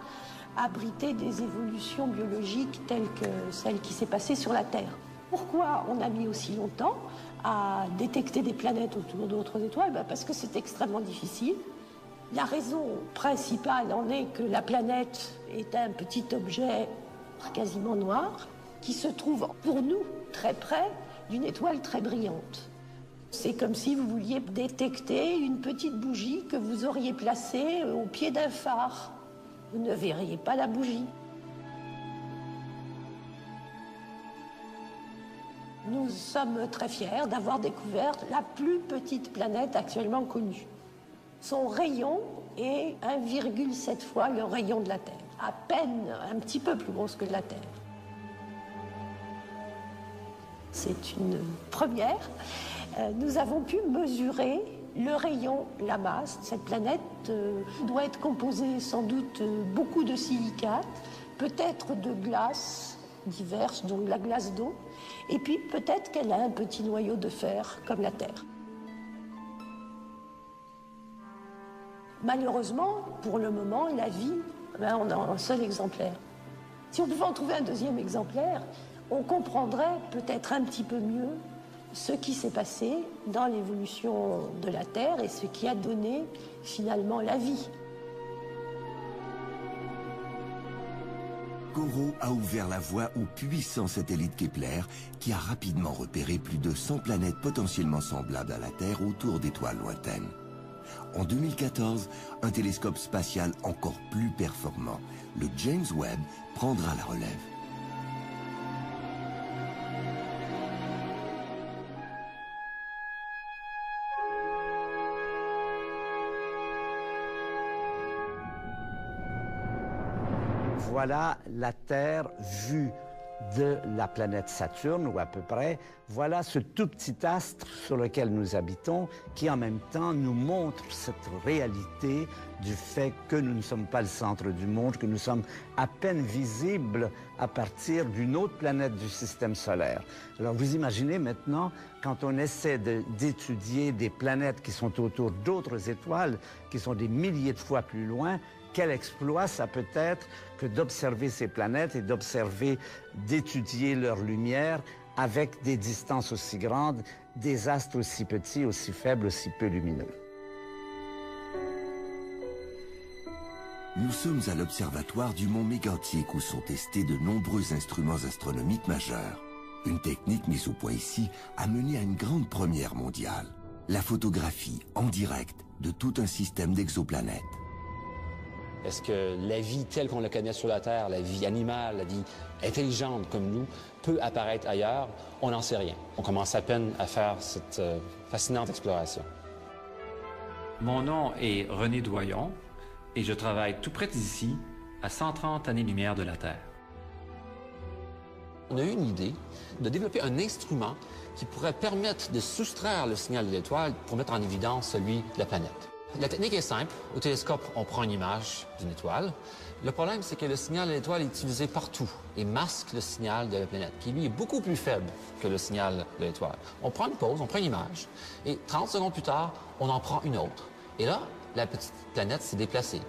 abriter des évolutions biologiques telles que celle qui s'est passée sur la Terre. Pourquoi on a mis aussi longtemps à détecter des planètes autour d'autres étoiles? Parce que c'est extrêmement difficile. La raison principale en est que la planète est un petit objet quasiment noir qui se trouve pour nous très près d'une étoile très brillante. C'est comme si vous vouliez détecter une petite bougie que vous auriez placée au pied d'un phare. Vous ne verriez pas la bougie. Nous sommes très fiers d'avoir découvert la plus petite planète actuellement connue. Son rayon est 1,7 fois le rayon de la Terre, à peine un petit peu plus grosse que la Terre. C'est une première. Nous avons pu mesurer le rayon, la masse. Cette planète doit être composée sans doute beaucoup de silicates, peut-être de glaces diverses, donc la glace d'eau, et puis peut-être qu'elle a un petit noyau de fer comme la Terre. Malheureusement, pour le moment, la vie, on a un seul exemplaire. Si on pouvait en trouver un deuxième exemplaire, on comprendrait peut-être un petit peu mieux ce qui s'est passé dans l'évolution de la Terre et ce qui a donné finalement la vie. COROT a ouvert la voie au puissant satellite Kepler qui a rapidement repéré plus de 100 planètes potentiellement semblables à la Terre autour d'étoiles lointaines. En 2014, un télescope spatial encore plus performant, le James Webb, prendra la relève. voilà la Terre vue de la planète Saturne, ou à peu près. Voilà ce tout petit astre sur lequel nous habitons, qui en même temps nous montre cette réalité du fait que nous ne sommes pas le centre du monde, que nous sommes à peine visibles à partir d'une autre planète du système solaire. Alors vous imaginez maintenant, quand on essaie d'étudier des planètes qui sont autour d'autres étoiles, qui sont des milliers de fois plus loin, quel exploit ça peut être que d'observer ces planètes et d'étudier leur lumière avec des distances aussi grandes, des astres aussi petits, aussi faibles, aussi peu lumineux. Nous sommes à l'observatoire du mont Mégantic où sont testés de nombreux instruments astronomiques majeurs. Une technique mise au point ici a mené à une grande première mondiale, la photographie en direct de tout un système d'exoplanètes. Est-ce que la vie telle qu'on la connaît sur la Terre, la vie animale, la vie intelligente comme nous, peut apparaître ailleurs? On n'en sait rien. On commence à peine à faire cette fascinante exploration. Mon nom est René Doyon et je travaille tout près d'ici, à 130 années-lumière de la Terre. On a eu une idée de développer un instrument qui pourrait permettre de soustraire le signal de l'étoile pour mettre en évidence celui de la planète. La technique est simple. Au télescope, on prend une image d'une étoile. Le problème, c'est que le signal de l'étoile est utilisé partout et masque le signal de la planète, qui lui est beaucoup plus faible que le signal de l'étoile. On prend une pause, on prend une image, et 30 secondes plus tard, on en prend une autre. Et là, la petite planète s'est déplacée.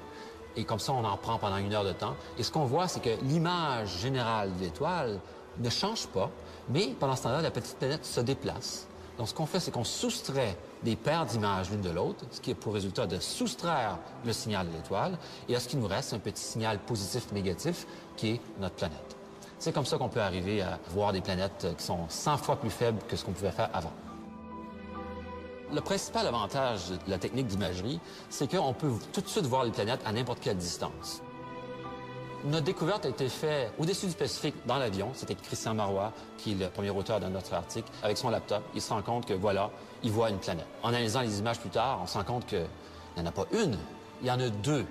Et comme ça, on en prend pendant 1 heure de temps. Et ce qu'on voit, c'est que l'image générale de l'étoile ne change pas, mais pendant ce temps-là, la petite planète se déplace. Donc, ce qu'on fait, c'est qu'on soustrait des paires d'images l'une de l'autre, ce qui a pour résultat de soustraire le signal de l'étoile. Et là, ce qui nous reste, c'est un petit signal positif-négatif qui est notre planète. C'est comme ça qu'on peut arriver à voir des planètes qui sont 100 fois plus faibles que ce qu'on pouvait faire avant. Le principal avantage de la technique d'imagerie, c'est qu'on peut tout de suite voir les planètes à n'importe quelle distance. Notre découverte a été faite au-dessus du Pacifique dans l'avion. C'était Christian Marois, qui est le premier auteur de notre article. Avec son laptop, il se rend compte que, voilà, il voit une planète. En analysant les images plus tard, on se rend compte qu'il n'y en a pas une, il y en a 2.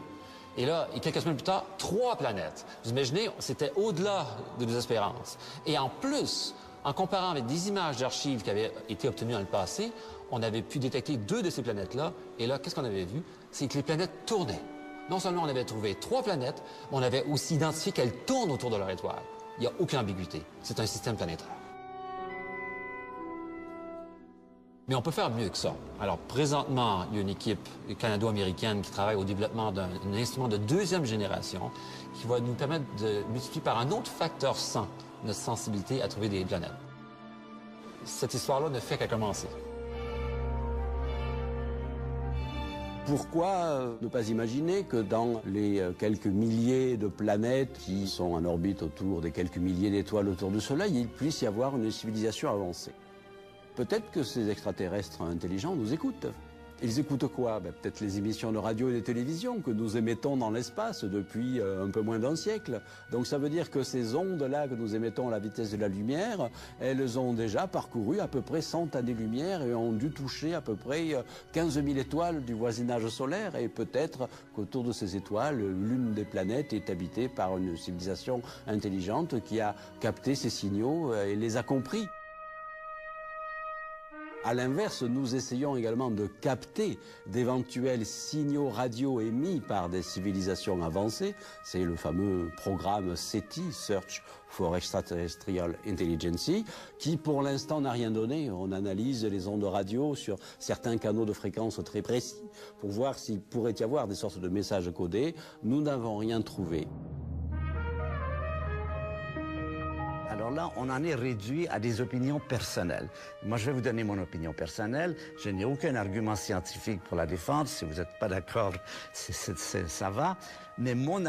Et là, quelques semaines plus tard, 3 planètes. Vous imaginez, c'était au-delà de nos espérances. Et en plus, en comparant avec des images d'archives qui avaient été obtenues dans le passé, on avait pu détecter 2 de ces planètes-là. Et là, qu'est-ce qu'on avait vu? C'est que les planètes tournaient. Non seulement on avait trouvé 3 planètes, mais on avait aussi identifié qu'elles tournent autour de leur étoile. Il n'y a aucune ambiguïté. C'est un système planétaire. Mais on peut faire mieux que ça. Alors, présentement, il y a une équipe canado-américaine qui travaille au développement d'un instrument de 2e génération qui va nous permettre de multiplier par un autre facteur 100 notre sensibilité à trouver des planètes. Cette histoire-là ne fait qu'à commencer. Pourquoi ne pas imaginer que dans les quelques milliers de planètes qui sont en orbite autour des quelques milliers d'étoiles autour du Soleil, il puisse y avoir une civilisation avancée? Peut-être que ces extraterrestres intelligents nous écoutent. Ils écoutent quoi? Peut-être les émissions de radio et de télévision que nous émettons dans l'espace depuis un peu moins d'1 siècle. Donc ça veut dire que ces ondes-là que nous émettons à la vitesse de la lumière, elles ont déjà parcouru à peu près 100 années-lumière et ont dû toucher à peu près 15 000 étoiles du voisinage solaire. Et peut-être qu'autour de ces étoiles, l'une des planètes est habitée par une civilisation intelligente qui a capté ces signaux et les a compris. À l'inverse, nous essayons également de capter d'éventuels signaux radio émis par des civilisations avancées. C'est le fameux programme SETI, Search for Extraterrestrial Intelligence, qui pour l'instant n'a rien donné. On analyse les ondes radio sur certains canaux de fréquence très précis pour voir s'il pourrait y avoir des sortes de messages codés. Nous n'avons rien trouvé. Alors là, on en est réduit à des opinions personnelles. Moi, je vais vous donner mon opinion personnelle. Je n'ai aucun argument scientifique pour la défendre. Si vous n'êtes pas d'accord, ça va. Mais mon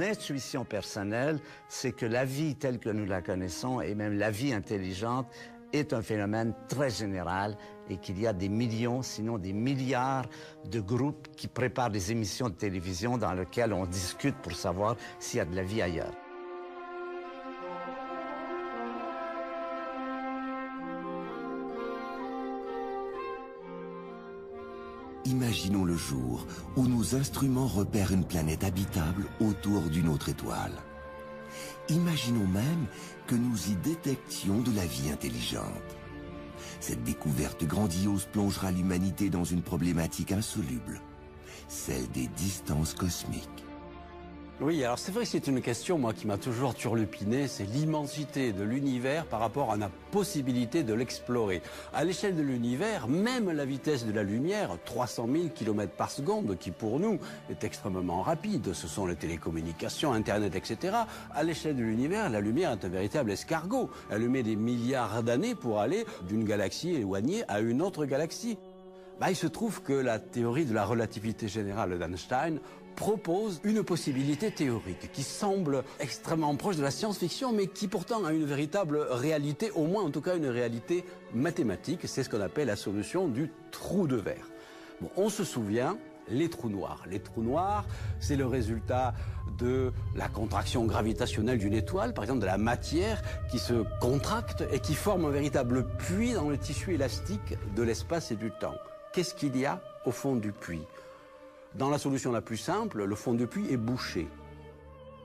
intuition personnelle, c'est que la vie telle que nous la connaissons, et même la vie intelligente, est un phénomène très général et qu'il y a des millions, sinon des milliards de groupes qui préparent des émissions de télévision dans lesquelles on discute pour savoir s'il y a de la vie ailleurs. Imaginons le jour où nos instruments repèrent une planète habitable autour d'une autre étoile. Imaginons même que nous y détections de la vie intelligente. Cette découverte grandiose plongera l'humanité dans une problématique insoluble, celle des distances cosmiques. Oui, alors c'est vrai que c'est une question, moi, qui m'a toujours turlupiné, c'est l'immensité de l'univers par rapport à la possibilité de l'explorer. À l'échelle de l'univers, même la vitesse de la lumière, 300 000 km par seconde, qui pour nous est extrêmement rapide, ce sont les télécommunications, Internet, etc. À l'échelle de l'univers, la lumière est un véritable escargot. Elle met des milliards d'années pour aller d'une galaxie éloignée à une autre galaxie. Il se trouve que la théorie de la relativité générale d'Einstein propose une possibilité théorique qui semble extrêmement proche de la science-fiction, mais qui pourtant a une véritable réalité, au moins en tout cas une réalité mathématique. C'est ce qu'on appelle la solution du trou de verre. Bon, on se souvient, les trous noirs. Les trous noirs, c'est le résultat de la contraction gravitationnelle d'une étoile, par exemple de la matière qui se contracte et qui forme un véritable puits dans le tissu élastique de l'espace et du temps. Qu'est-ce qu'il y a au fond du puits ? Dans la solution la plus simple, le fond du puits est bouché.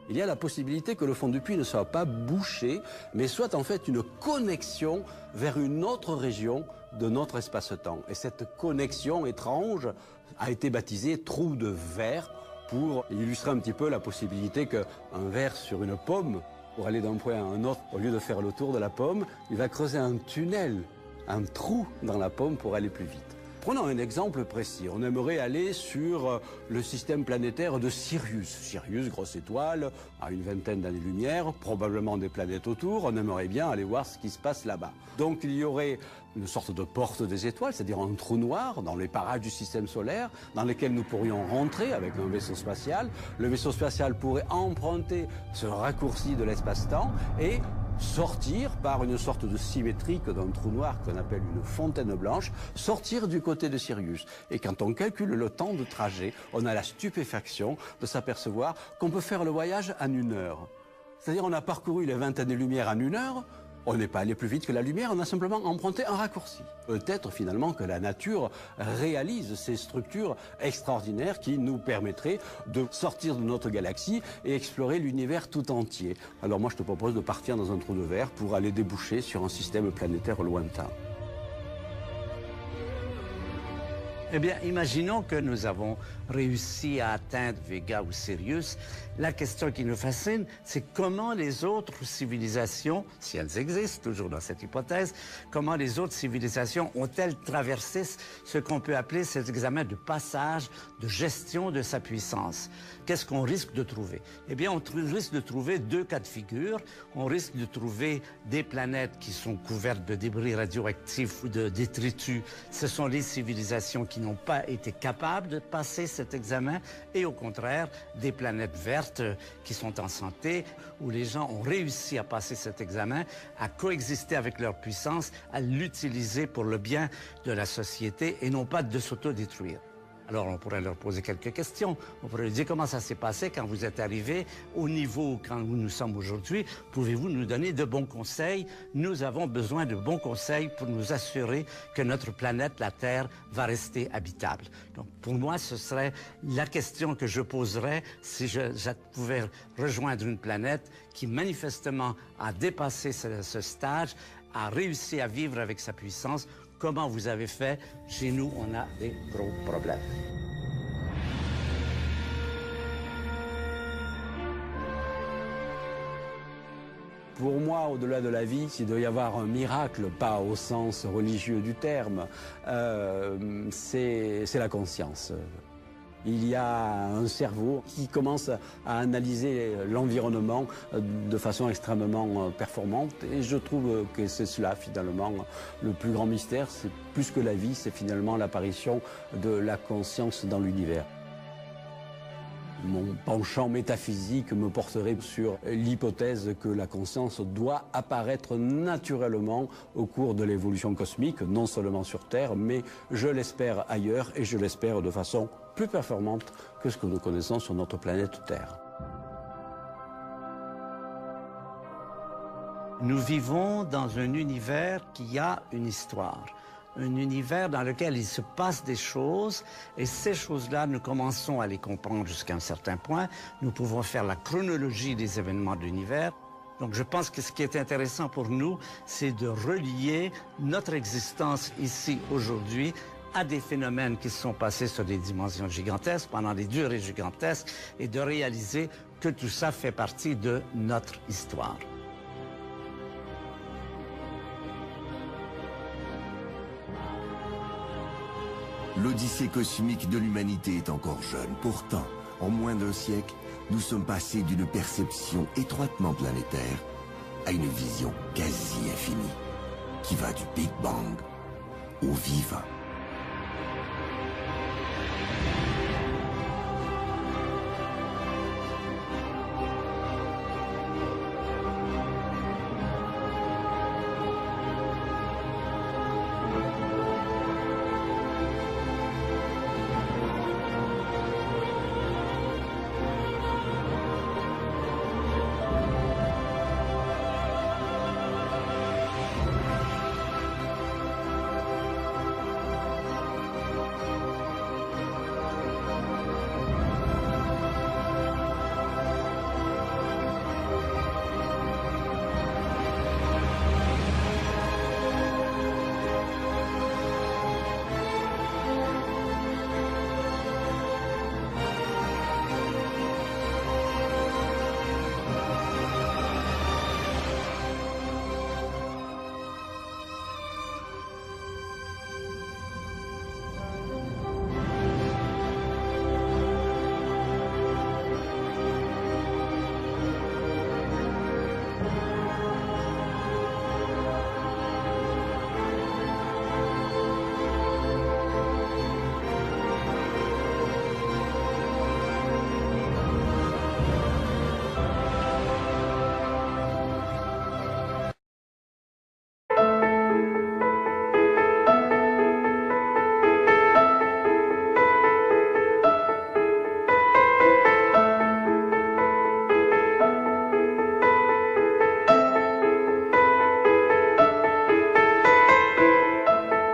Il y a la possibilité que le fond du puits ne soit pas bouché, mais soit en fait une connexion vers une autre région de notre espace-temps. Et cette connexion étrange a été baptisée trou de verre pour illustrer un petit peu la possibilité qu'un verre sur une pomme, pour aller d'un point à un autre, au lieu de faire le tour de la pomme, il va creuser un tunnel, un trou dans la pomme pour aller plus vite. Prenons un exemple précis. On aimerait aller sur le système planétaire de Sirius. Sirius, grosse étoile, à une vingtaine d'années-lumière, probablement des planètes autour. On aimerait bien aller voir ce qui se passe là-bas. Donc il y aurait une sorte de porte des étoiles, c'est-à-dire un trou noir dans les parages du système solaire, dans lequel nous pourrions rentrer avec un vaisseau spatial. Le vaisseau spatial pourrait emprunter ce raccourci de l'espace-temps et sortir par une sorte de symétrique d'un trou noir qu'on appelle une fontaine blanche, sortir du côté de Sirius. Et quand on calcule le temps de trajet, on a la stupéfaction de s'apercevoir qu'on peut faire le voyage en 1 heure. C'est-à-dire on a parcouru les 20 années-lumière en 1 heure, on n'est pas allé plus vite que la lumière, on a simplement emprunté un raccourci. Peut-être finalement que la nature réalise ces structures extraordinaires qui nous permettraient de sortir de notre galaxie et explorer l'univers tout entier. Alors moi je te propose de partir dans un trou de verre pour aller déboucher sur un système planétaire lointain. Eh bien, imaginons que nous avons réussi à atteindre Vega ou Sirius. La question qui nous fascine, c'est comment les autres civilisations, si elles existent toujours dans cette hypothèse, comment les autres civilisations ont-elles traversé ce qu'on peut appeler cet examen de passage, de gestion de sa puissance. Qu'est-ce qu'on risque de trouver? Eh bien, on risque de trouver 2 cas de figure. On risque de trouver des planètes qui sont couvertes de débris radioactifs ou de détritus. Ce sont les civilisations qui n'ont pas été capables de passer cet examen, et au contraire, des planètes vertes qui sont en santé, où les gens ont réussi à passer cet examen, à coexister avec leur puissance, à l'utiliser pour le bien de la société et non pas de s'autodétruire. Alors on pourrait leur poser quelques questions. On pourrait leur dire comment ça s'est passé quand vous êtes arrivés au niveau quand nous sommes aujourd'hui. Pouvez-vous nous donner de bons conseils? Nous avons besoin de bons conseils pour nous assurer que notre planète, la Terre, va rester habitable. Donc pour moi, ce serait la question que je poserais si je pouvais rejoindre une planète qui manifestement a dépassé ce stage, a réussi à vivre avec sa puissance. Comment vous avez fait? Chez nous, on a des gros problèmes. Pour moi, au-delà de la vie, s'il doit y avoir un miracle, pas au sens religieux du terme, c'est la conscience. Il y a un cerveau qui commence à analyser l'environnement de façon extrêmement performante. Et je trouve que c'est cela, finalement, le plus grand mystère. C'est plus que la vie, c'est finalement l'apparition de la conscience dans l'univers. Mon penchant métaphysique me porterait sur l'hypothèse que la conscience doit apparaître naturellement au cours de l'évolution cosmique, non seulement sur Terre, mais je l'espère ailleurs et je l'espère de façon plus performante que ce que nous connaissons sur notre planète Terre. Nous vivons dans un univers qui a une histoire. un univers dans lequel il se passe des choses, et ces choses-là, nous commençons à les comprendre jusqu'à un certain point. Nous pouvons faire la chronologie des événements de l'univers. Donc je pense que ce qui est intéressant pour nous, c'est de relier notre existence ici, aujourd'hui, à des phénomènes qui se sont passés sur des dimensions gigantesques, pendant des durées gigantesques, et de réaliser que tout ça fait partie de notre histoire. L'odyssée cosmique de l'humanité est encore jeune. Pourtant, en moins d'un siècle, nous sommes passés d'une perception étroitement planétaire à une vision quasi infinie, qui va du Big Bang au vivant.